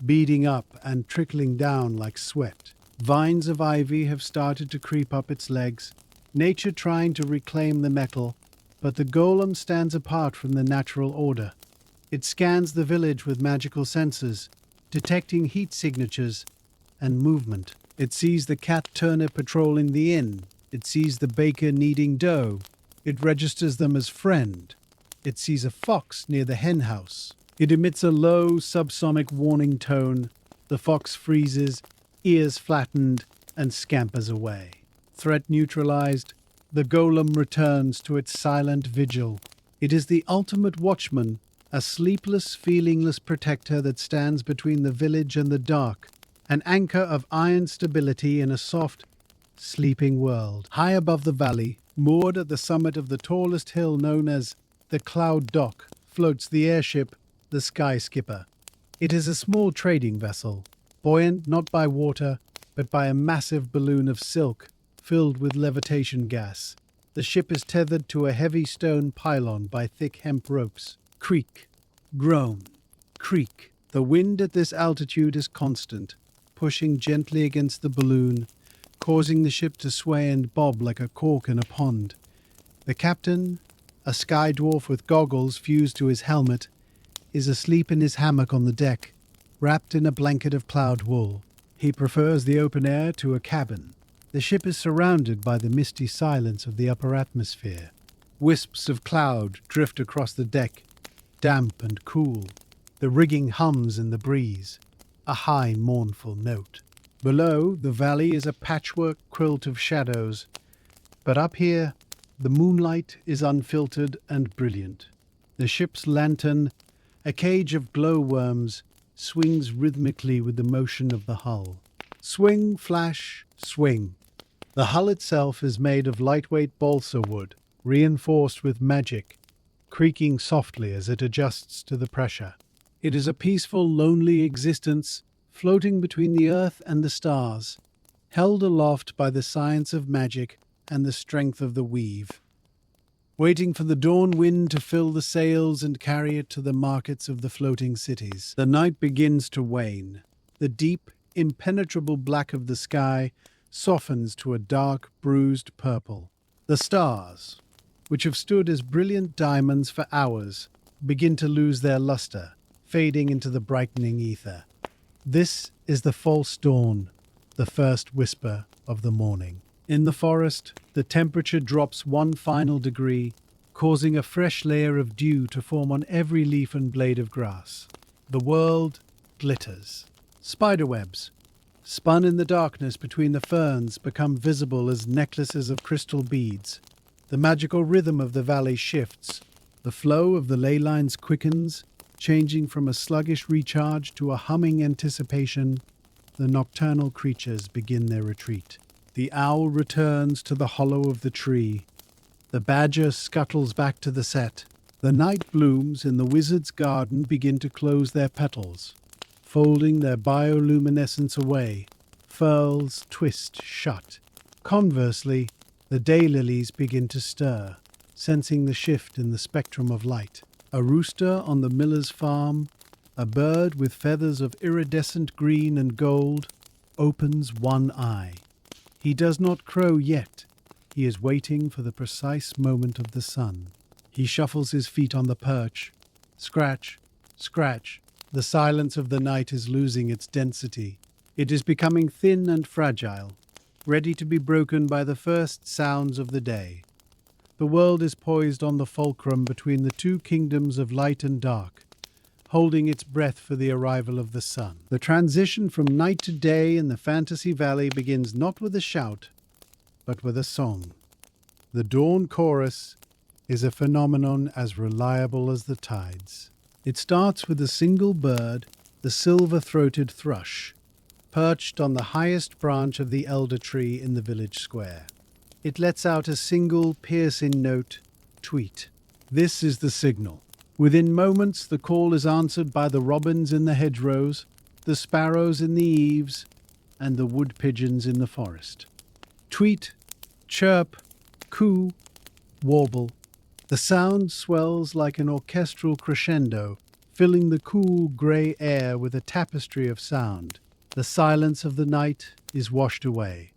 beading up and trickling down like sweat. Vines of ivy have started to creep up its legs, nature trying to reclaim the metal, but the golem stands apart from the natural order. It scans the village with magical sensors, detecting heat signatures and movement. It sees the cat turner patrolling the inn. It sees the baker kneading dough. It registers them as friend. It sees a fox near the hen house. It emits a low, subsonic warning tone. The fox freezes, ears flattened, and scampers away. Threat neutralized, the golem returns to its silent vigil. It is the ultimate watchman, a sleepless, feelingless protector that stands between the village and the dark, an anchor of iron stability in a soft, sleeping world. High above the valley, Moored at the summit of the tallest hill known as the Cloud Dock floats the airship, the Sky Skipper. It is a small trading vessel, buoyant not by water, but by a massive balloon of silk filled with levitation gas. The ship is tethered to a heavy stone pylon by thick hemp ropes. Creak, groan, creak. The wind at this altitude is constant, pushing gently against the balloon, causing the ship to sway and bob like a cork in a pond. The captain, a sky dwarf with goggles fused to his helmet, is asleep in his hammock on the deck, wrapped in a blanket of cloud wool. He prefers the open air to a cabin. The ship is surrounded by the misty silence of the upper atmosphere. Wisps of cloud drift across the deck, damp and cool. The rigging hums in the breeze, a high, mournful note. Below, the valley is a patchwork quilt of shadows, but up here, the moonlight is unfiltered and brilliant. The ship's lantern, a cage of glowworms, swings rhythmically with the motion of the hull. Swing, flash, swing. The hull itself is made of lightweight balsa wood, reinforced with magic, creaking softly as it adjusts to the pressure. It is a peaceful, lonely existence, floating between the earth and the stars, held aloft by the science of magic and the strength of the weave, waiting for the dawn wind to fill the sails and carry it to the markets of the floating cities. The night begins to wane. The deep, impenetrable black of the sky softens to a dark, bruised purple. The stars, which have stood as brilliant diamonds for hours, begin to lose their luster, fading into the brightening ether. This is the false dawn, the first whisper of the morning. In the forest, the temperature drops one final degree, causing a fresh layer of dew to form on every leaf and blade of grass. The world glitters. Spiderwebs, spun in the darkness between the ferns, become visible as necklaces of crystal beads. The magical rhythm of the valley shifts. The flow of the ley lines quickens, changing from a sluggish recharge to a humming anticipation. The nocturnal creatures begin their retreat. The owl returns to the hollow of the tree. The badger scuttles back to the set. The night blooms in the wizard's garden begin to close their petals, folding their bioluminescence away. Furls twist shut. Conversely, the daylilies begin to stir, sensing the shift in the spectrum of light. A rooster on the miller's farm, a bird with feathers of iridescent green and gold, opens one eye. He does not crow yet. He is waiting for the precise moment of the sun. He shuffles his feet on the perch. Scratch, scratch. The silence of the night is losing its density. It is becoming thin and fragile, ready to be broken by the first sounds of the day. The world is poised on the fulcrum between the two kingdoms of light and dark, holding its breath for the arrival of the sun. The transition from night to day in the fantasy valley begins not with a shout, but with a song. The dawn chorus is a phenomenon as reliable as the tides. It starts with a single bird, the silver-throated thrush, perched on the highest branch of the elder tree in the village square. It lets out a single piercing note, tweet. This is the signal. Within moments, the call is answered by the robins in the hedgerows, the sparrows in the eaves, and the wood pigeons in the forest. Tweet, chirp, coo, warble. The sound swells like an orchestral crescendo, filling the cool grey air with a tapestry of sound. The silence of the night is washed away.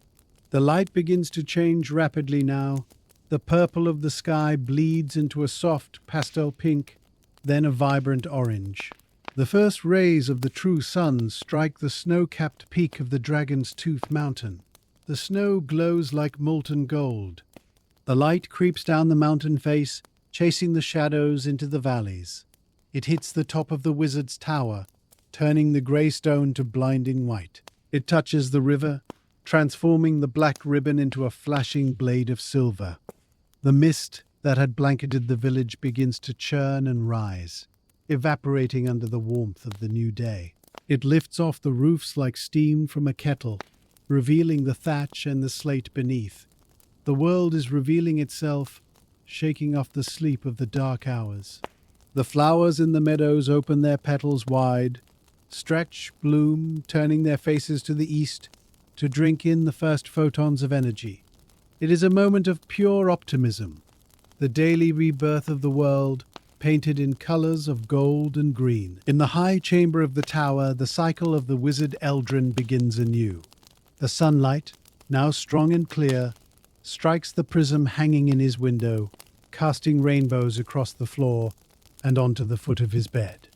The light begins to change rapidly now. The purple of the sky bleeds into a soft pastel pink, then a vibrant orange. The first rays of the true sun strike the snow-capped peak of the Dragon's Tooth Mountain. The snow glows like molten gold. The light creeps down the mountain face, chasing the shadows into the valleys. It hits the top of the wizard's tower, turning the grey stone to blinding white. It touches the river, transforming the black ribbon into a flashing blade of silver. The mist that had blanketed the village begins to churn and rise, evaporating under the warmth of the new day. It lifts off the roofs like steam from a kettle, revealing the thatch and the slate beneath. The world is revealing itself, shaking off the sleep of the dark hours. The flowers in the meadows open their petals wide, stretch, bloom, turning their faces to the east to drink in the first photons of energy. It is a moment of pure optimism, the daily rebirth of the world, painted in colors of gold and green. In the high chamber of the tower, the cycle of the wizard Eldrin begins anew. The sunlight, now strong and clear, strikes the prism hanging in his window, casting rainbows across the floor and onto the foot of his bed.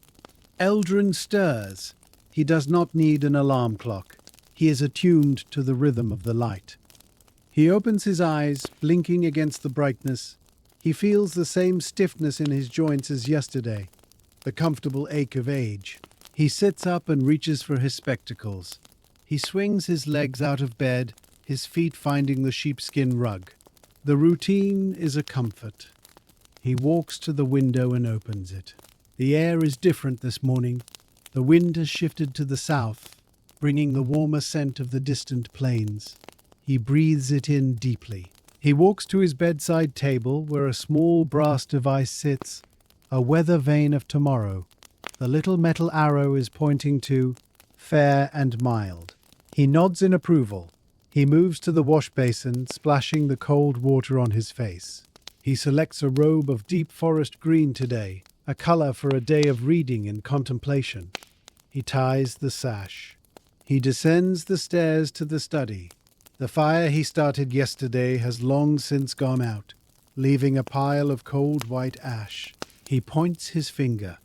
Eldrin stirs. He does not need an alarm clock. He is attuned to the rhythm of the light. He opens his eyes, blinking against the brightness. He feels the same stiffness in his joints as yesterday, the comfortable ache of age. He sits up and reaches for his spectacles. He swings his legs out of bed, his feet finding the sheepskin rug. The routine is a comfort. He walks to the window and opens it. The air is different this morning. The wind has shifted to the south, bringing the warmer scent of the distant plains. He breathes it in deeply. He walks to his bedside table where a small brass device sits, a weather vane of tomorrow. The little metal arrow is pointing to fair and mild. He nods in approval. He moves to the wash basin, splashing the cold water on his face. He selects a robe of deep forest green today, a color for a day of reading and contemplation. He ties the sash. He descends the stairs to the study. The fire he started yesterday has long since gone out, leaving a pile of cold white ash. He points his finger.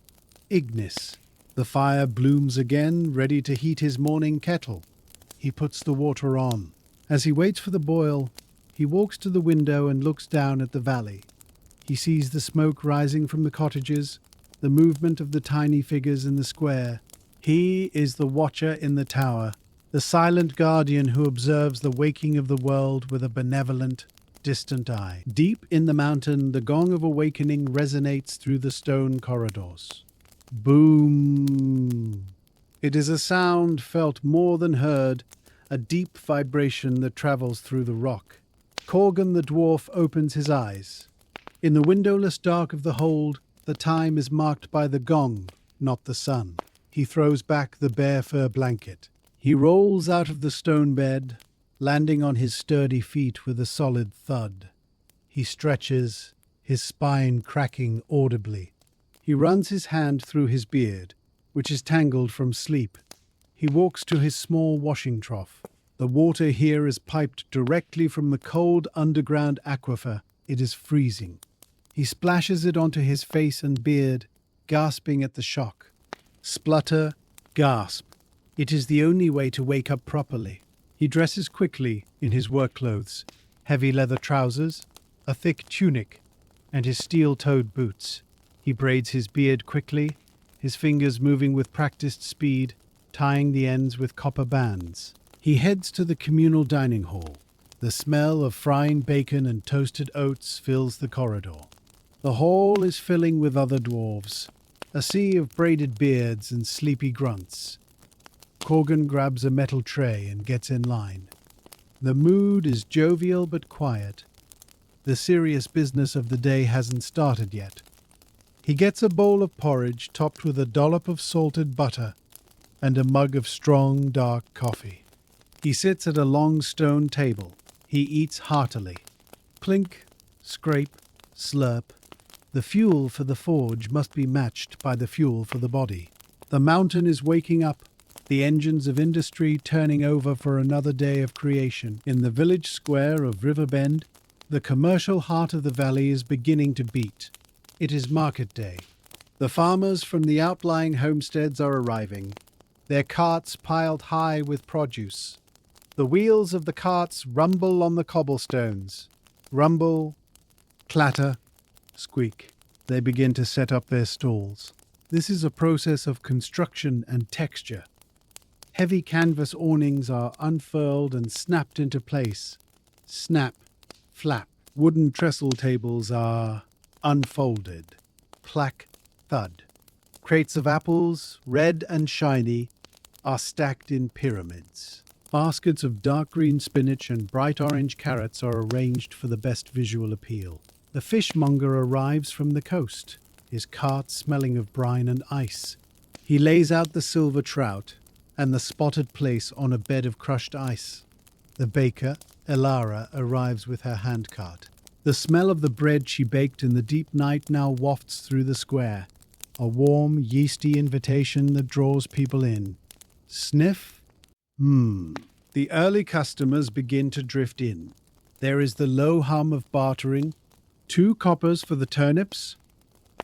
Ignis. The fire blooms again, ready to heat his morning kettle. He puts the water on. As he waits for the boil, he walks to the window and looks down at the valley. He sees the smoke rising from the cottages, the movement of the tiny figures in the square. He is the watcher in the tower, the silent guardian who observes the waking of the world with a benevolent, distant eye. Deep in the mountain, the gong of awakening resonates through the stone corridors. Boom! It is a sound felt more than heard, a deep vibration that travels through the rock. Corgan the dwarf opens his eyes. In the windowless dark of the hold, the time is marked by the gong, not the sun. He throws back the bare fur blanket. He rolls out of the stone bed, landing on his sturdy feet with a solid thud. He stretches, his spine cracking audibly. He runs his hand through his beard, which is tangled from sleep. He walks to his small washing trough. The water here is piped directly from the cold underground aquifer. It is freezing. He splashes it onto his face and beard, gasping at the shock. Splutter, gasp. It is the only way to wake up properly. He dresses quickly in his work clothes, heavy leather trousers, a thick tunic, and his steel-toed boots. He braids his beard quickly, his fingers moving with practiced speed, tying the ends with copper bands. He heads to the communal dining hall. The smell of frying bacon and toasted oats fills the corridor. The hall is filling with other dwarves, a sea of braided beards and sleepy grunts. Corgan grabs a metal tray and gets in line. The mood is jovial but quiet. The serious business of the day hasn't started yet. He gets a bowl of porridge topped with a dollop of salted butter and a mug of strong, dark coffee. He sits at a long stone table. He eats heartily. Clink, scrape, slurp. The fuel for the forge must be matched by the fuel for the body. The mountain is waking up, the engines of industry turning over for another day of creation. In the village square of Riverbend, the commercial heart of the valley is beginning to beat. It is market day. The farmers from the outlying homesteads are arriving, their carts piled high with produce. The wheels of the carts rumble on the cobblestones. Rumble, clatter, squeak. They begin to set up their stalls. This is a process of construction and texture. Heavy canvas awnings are unfurled and snapped into place. Snap, flap. Wooden trestle tables are unfolded. Clack, thud. Crates of apples, red and shiny, are stacked in pyramids. Baskets of dark green spinach and bright orange carrots are arranged for the best visual appeal. The fishmonger arrives from the coast, his cart smelling of brine and ice. He lays out the silver trout and the spotted plaice on a bed of crushed ice. The baker, Elara, arrives with her handcart. The smell of the bread she baked in the deep night now wafts through the square, a warm, yeasty invitation that draws people in. Sniff? The early customers begin to drift in. There is the low hum of bartering. 2 coppers for the turnips.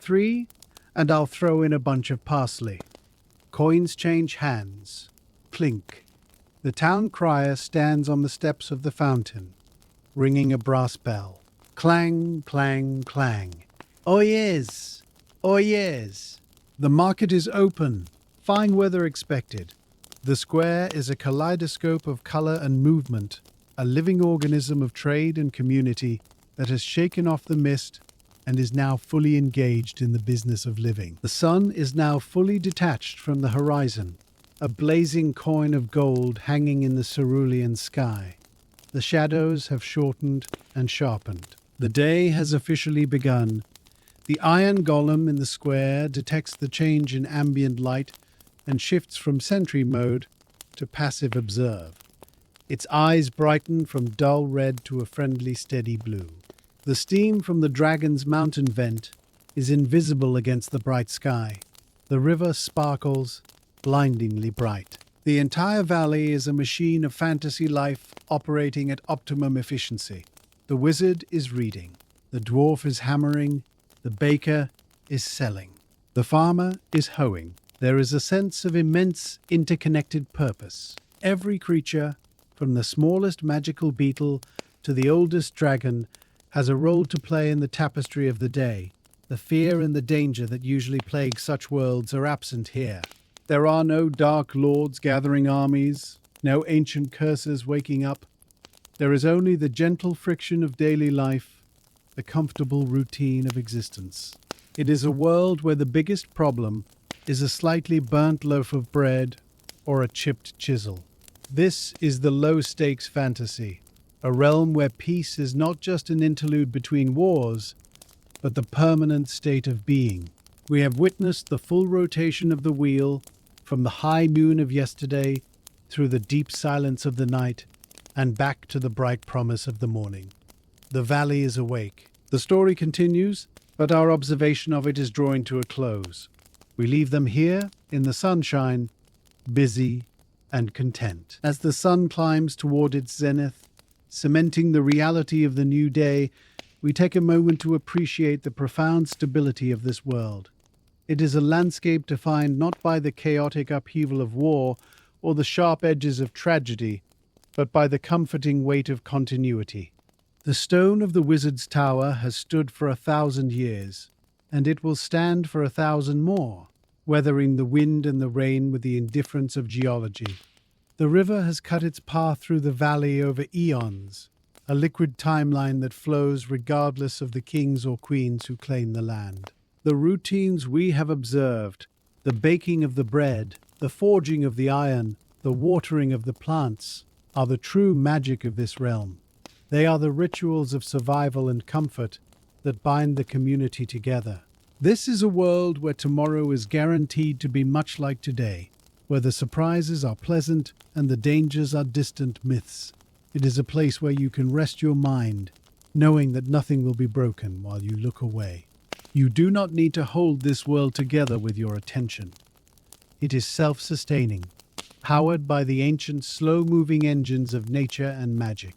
3, and I'll throw in a bunch of parsley. Coins change hands. Clink. The town crier stands on the steps of the fountain, ringing a brass bell. Clang, clang, clang. Oyez! Oyez! The market is open. Fine weather expected. The square is a kaleidoscope of color and movement, a living organism of trade and community that has shaken off the mist and is now fully engaged in the business of living. The sun is now fully detached from the horizon, a blazing coin of gold hanging in the cerulean sky. The shadows have shortened and sharpened. The day has officially begun. The iron golem in the square detects the change in ambient light and shifts from sentry mode to passive observe. Its eyes brighten from dull red to a friendly steady blue. The steam from the dragon's mountain vent is invisible against the bright sky. The river sparkles, blindingly bright. The entire valley is a machine of fantasy life operating at optimum efficiency. The wizard is reading. The dwarf is hammering. The baker is selling. The farmer is hoeing. There is a sense of immense interconnected purpose. Every creature, from the smallest magical beetle to the oldest dragon, has a role to play in the tapestry of the day. The fear and the danger that usually plague such worlds are absent here. There are no dark lords gathering armies, no ancient curses waking up. There is only the gentle friction of daily life, the comfortable routine of existence. It is a world where the biggest problem is a slightly burnt loaf of bread or a chipped chisel. This is the low-stakes fantasy, a realm where peace is not just an interlude between wars, but the permanent state of being. We have witnessed the full rotation of the wheel, from the high noon of yesterday through the deep silence of the night and back to the bright promise of the morning. The valley is awake. The story continues, but our observation of it is drawing to a close. We leave them here in the sunshine, busy and content. As the sun climbs toward its zenith, cementing the reality of the new day, we take a moment to appreciate the profound stability of this world. It is a landscape defined not by the chaotic upheaval of war or the sharp edges of tragedy, but by the comforting weight of continuity. The stone of the wizard's tower has stood for 1,000 years, and it will stand for 1,000 more, weathering the wind and the rain with the indifference of geology. The river has cut its path through the valley over eons, a liquid timeline that flows regardless of the kings or queens who claim the land. The routines we have observed, the baking of the bread, the forging of the iron, the watering of the plants, are the true magic of this realm. They are the rituals of survival and comfort that bind the community together. This is a world where tomorrow is guaranteed to be much like today, where the surprises are pleasant and the dangers are distant myths. It is a place where you can rest your mind, knowing that nothing will be broken while you look away. You do not need to hold this world together with your attention. It is self-sustaining, powered by the ancient slow-moving engines of nature and magic.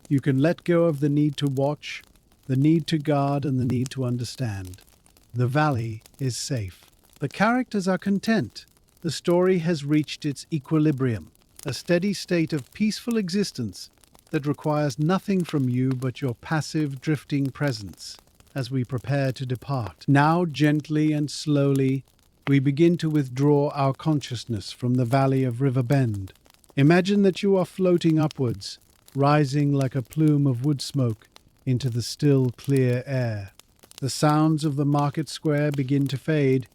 You can let go of the need to watch, the need to guard, and the need to understand. The valley is safe. The characters are content. The story has reached its equilibrium, a steady state of peaceful existence that requires nothing from you but your passive, drifting presence as we prepare to depart. Now, gently and slowly, we begin to withdraw our consciousness from the valley of River Bend. Imagine that you are floating upwards, rising like a plume of wood smoke into the still, clear air. The sounds of the market square begin to fade,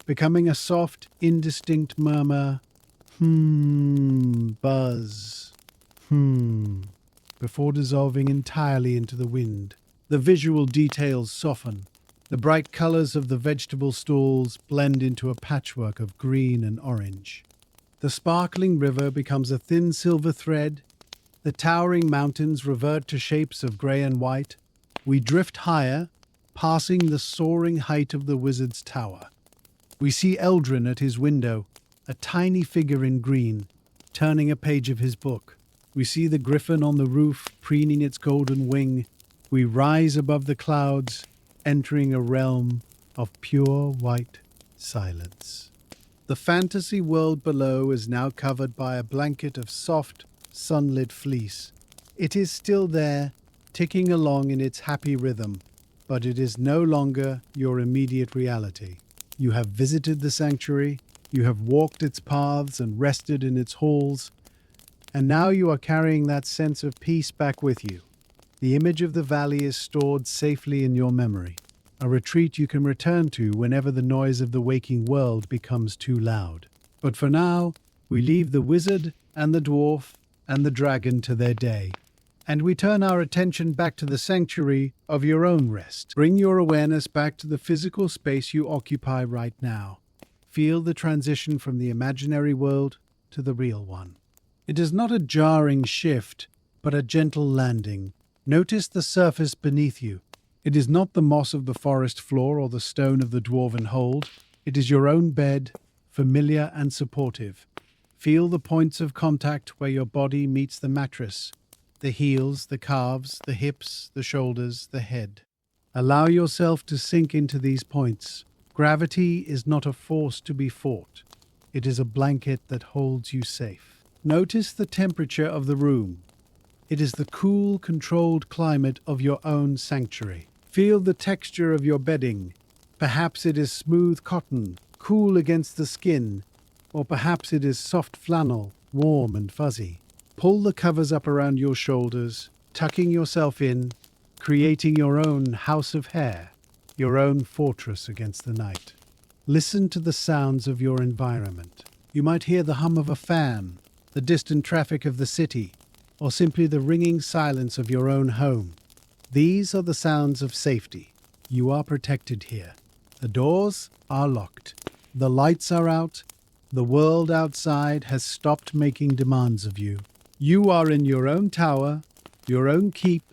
becoming a soft, indistinct murmur, buzz. before dissolving entirely into the wind. The visual details soften. The bright colors of the vegetable stalls blend into a patchwork of green and orange. The sparkling river becomes a thin silver thread. The towering mountains revert to shapes of grey and white. We drift higher, passing the soaring height of the wizard's tower. We see Eldrin at his window, a tiny figure in green, turning a page of his book. We see the griffin on the roof, preening its golden wing. We rise above the clouds, entering a realm of pure white silence. The fantasy world below is now covered by a blanket of soft, sunlit fleece. It is still there, ticking along in its happy rhythm, but it is no longer your immediate reality. You have visited the sanctuary, you have walked its paths and rested in its halls, and now you are carrying that sense of peace back with you. The image of the valley is stored safely in your memory, a retreat you can return to whenever the noise of the waking world becomes too loud. But for now, we leave the wizard and the dwarf and the dragon to their day, and we turn our attention back to the sanctuary of your own rest. Bring your awareness back to the physical space you occupy right now. Feel the transition from the imaginary world to the real one. It is not a jarring shift, but a gentle landing. Notice the surface beneath you. It is not the moss of the forest floor or the stone of the dwarven hold. It is your own bed, familiar and supportive. Feel the points of contact where your body meets the mattress, the heels, the calves, the hips, the shoulders, the head. Allow yourself to sink into these points. Gravity is not a force to be fought. It is a blanket that holds you safe. Notice the temperature of the room. It is the cool, controlled climate of your own sanctuary. Feel the texture of your bedding. Perhaps it is smooth cotton, cool against the skin, or perhaps it is soft flannel, warm and fuzzy. Pull the covers up around your shoulders, tucking yourself in, creating your own house of hair, your own fortress against the night. Listen to the sounds of your environment. You might hear the hum of a fan, the distant traffic of the city, or simply the ringing silence of your own home. These are the sounds of safety. You are protected here. The doors are locked. The lights are out. The world outside has stopped making demands of you. You are in your own tower, your own keep,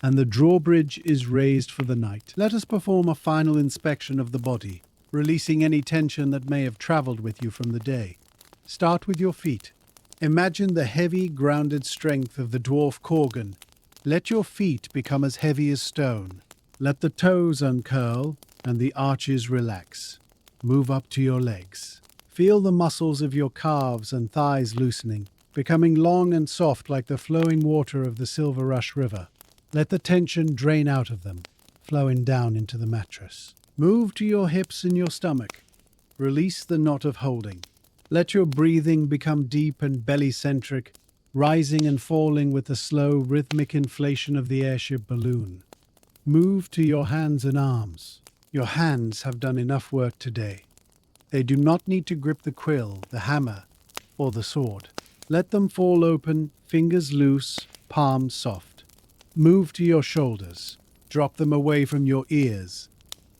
and the drawbridge is raised for the night. Let us perform a final inspection of the body, releasing any tension that may have traveled with you from the day. Start with your feet. Imagine the heavy, grounded strength of the dwarf Korgan. Let your feet become as heavy as stone. Let the toes uncurl and the arches relax. Move up to your legs. Feel the muscles of your calves and thighs loosening, becoming long and soft like the flowing water of the Silver Rush River. Let the tension drain out of them, flowing down into the mattress. Move to your hips and your stomach. Release the knot of holding. Let your breathing become deep and belly-centric, rising and falling with the slow, rhythmic inflation of the airship balloon. Move to your hands and arms. Your hands have done enough work today. They do not need to grip the quill, the hammer, or the sword. Let them fall open, fingers loose, palms soft. Move to your shoulders. Drop them away from your ears.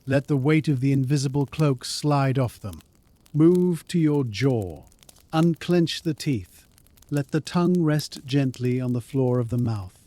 Let the weight of the invisible cloak slide off them. Move to your jaw. Unclench the teeth. Let the tongue rest gently on the floor of the mouth.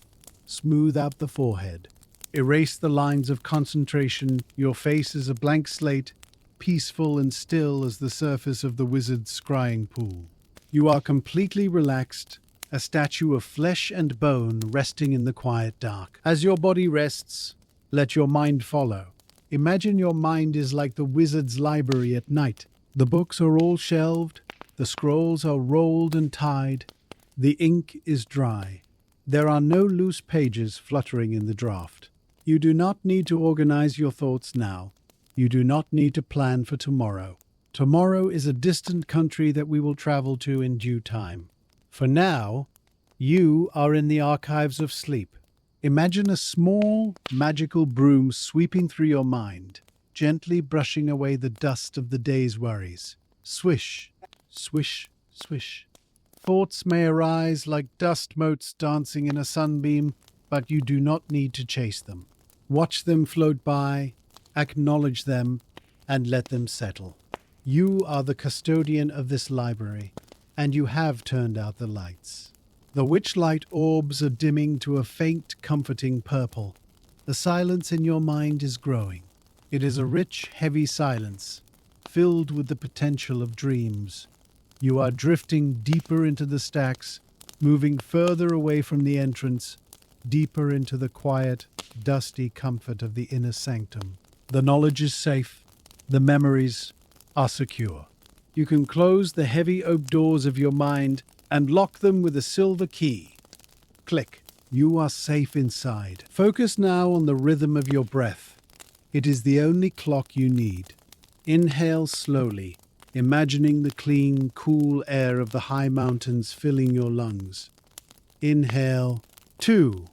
Smooth out the forehead. Erase the lines of concentration. Your face is a blank slate, peaceful and still as the surface of the wizard's scrying pool. You are completely relaxed, a statue of flesh and bone resting in the quiet dark. As your body rests, let your mind follow. Imagine your mind is like the wizard's library at night. The books are all shelved, the scrolls are rolled and tied, the ink is dry. There are no loose pages fluttering in the draft. You do not need to organize your thoughts now. You do not need to plan for tomorrow. Tomorrow is a distant country that we will travel to in due time. For now, you are in the archives of sleep. Imagine a small, magical broom sweeping through your mind, gently brushing away the dust of the day's worries. Swish, swish, swish. Thoughts may arise like dust motes dancing in a sunbeam, but you do not need to chase them. Watch them float by, acknowledge them, and let them settle. You are the custodian of this library, and you have turned out the lights. The witchlight orbs are dimming to a faint, comforting purple. The silence in your mind is growing. It is a rich, heavy silence, filled with the potential of dreams. You are drifting deeper into the stacks, moving further away from the entrance, deeper into the quiet, dusty comfort of the inner sanctum. The knowledge is safe. The memories are secure. You can close the heavy oak doors of your mind and lock them with a silver key. Click. You are safe inside. Focus now on the rhythm of your breath. It is the only clock you need. Inhale slowly, imagining the clean, cool air of the high mountains filling your lungs. Inhale, 2,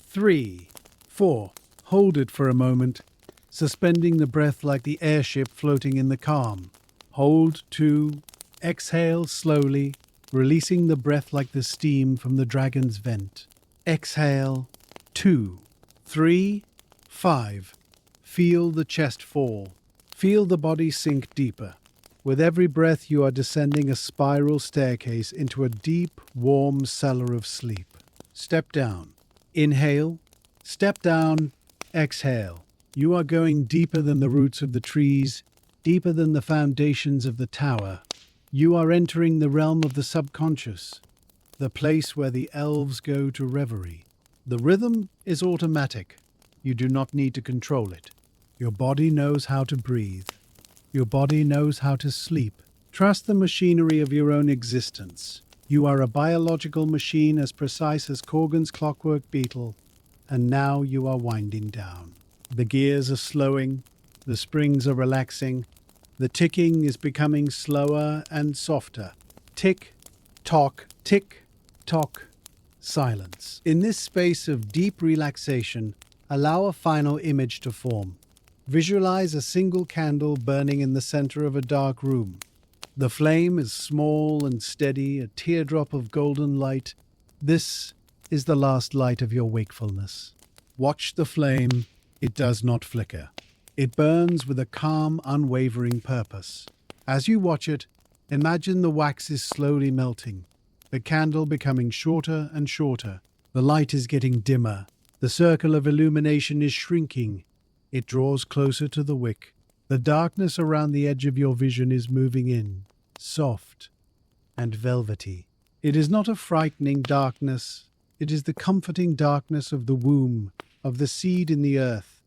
3, 4. Hold it for a moment, suspending the breath like the airship floating in the calm. Hold 2. Exhale slowly, releasing the breath like the steam from the dragon's vent. Exhale, 2, 3, 5. Feel the chest fall. Feel the body sink deeper. With every breath, you are descending a spiral staircase into a deep, warm cellar of sleep. Step down. Inhale. Step down. Exhale. You are going deeper than the roots of the trees, deeper than the foundations of the tower. You are entering the realm of the subconscious, the place where the elves go to reverie. The rhythm is automatic. You do not need to control it. Your body knows how to breathe. Your body knows how to sleep. Trust the machinery of your own existence. You are a biological machine as precise as Corgan's clockwork beetle, and now you are winding down. The gears are slowing, the springs are relaxing, the ticking is becoming slower and softer. Tick, tock, silence. In this space of deep relaxation, allow a final image to form. Visualize a single candle burning in the center of a dark room. The flame is small and steady, a teardrop of golden light. This is the last light of your wakefulness. Watch the flame. It does not flicker. It burns with a calm, unwavering purpose. As you watch it, imagine the wax is slowly melting, the candle becoming shorter and shorter. The light is getting dimmer. The circle of illumination is shrinking. It draws closer to the wick. The darkness around the edge of your vision is moving in, soft and velvety. It is not a frightening darkness. It is the comforting darkness of the womb, of the seed in the earth,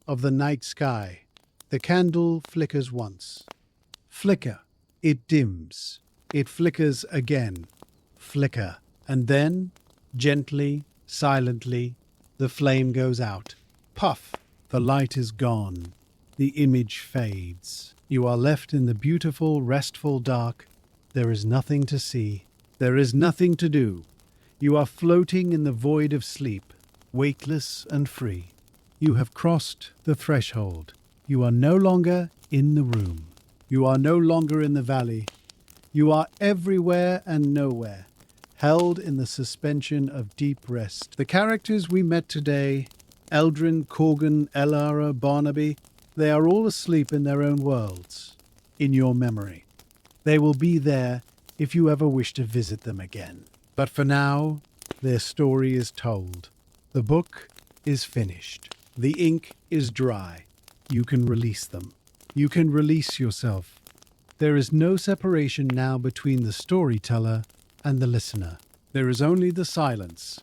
of the night sky. The candle flickers once. Flicker. It dims. It flickers again. Flicker. And then, gently, silently, the flame goes out. Puff. The light is gone. The image fades. You are left in the beautiful, restful dark. There is nothing to see. There is nothing to do. You are floating in the void of sleep, weightless and free. You have crossed the threshold. You are no longer in the room. You are no longer in the valley. You are everywhere and nowhere, held in the suspension of deep rest. The characters we met today, Eldrin, Corgan, Elara, Barnaby, they are all asleep in their own worlds, in your memory. They will be there if you ever wish to visit them again. But for now, their story is told. The book is finished. The ink is dry. You can release them. You can release yourself. There is no separation now between the storyteller and the listener. There is only the silence.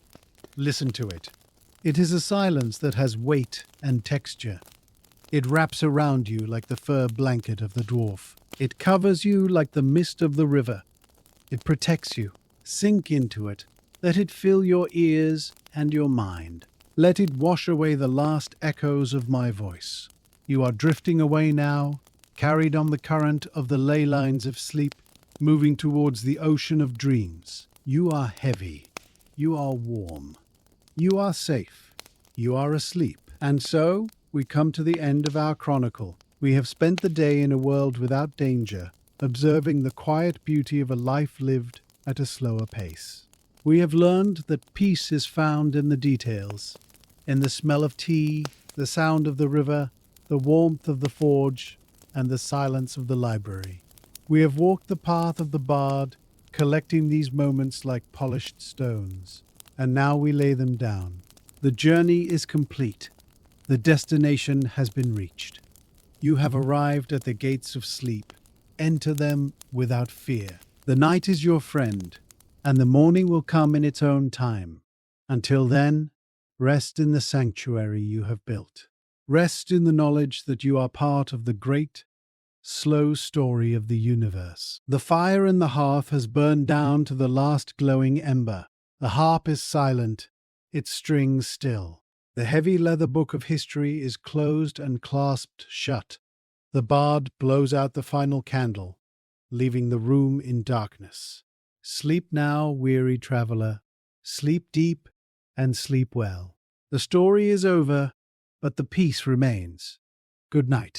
Listen to it. It is a silence that has weight and texture. It wraps around you like the fur blanket of the dwarf. It covers you like the mist of the river. It protects you. Sink into it. Let it fill your ears and your mind. Let it wash away the last echoes of my voice. You are drifting away now, carried on the current of the ley lines of sleep, moving towards the ocean of dreams. You are heavy. You are warm. You are safe. You are asleep. And so, we come to the end of our chronicle. We have spent the day in a world without danger, observing the quiet beauty of a life lived at a slower pace. We have learned that peace is found in the details, in the smell of tea, the sound of the river, the warmth of the forge, and the silence of the library. We have walked the path of the bard, collecting these moments like polished stones, and now we lay them down. The journey is complete. The destination has been reached. You have arrived at the gates of sleep. Enter them without fear. The night is your friend, and the morning will come in its own time. Until then, rest in the sanctuary you have built. Rest in the knowledge that you are part of the great, slow story of the universe. The fire in the hearth has burned down to the last glowing ember. The harp is silent, its strings still. The heavy leather book of history is closed and clasped shut. The bard blows out the final candle, leaving the room in darkness. Sleep now, weary traveler. Sleep deep and sleep well. The story is over, but the peace remains. Good night.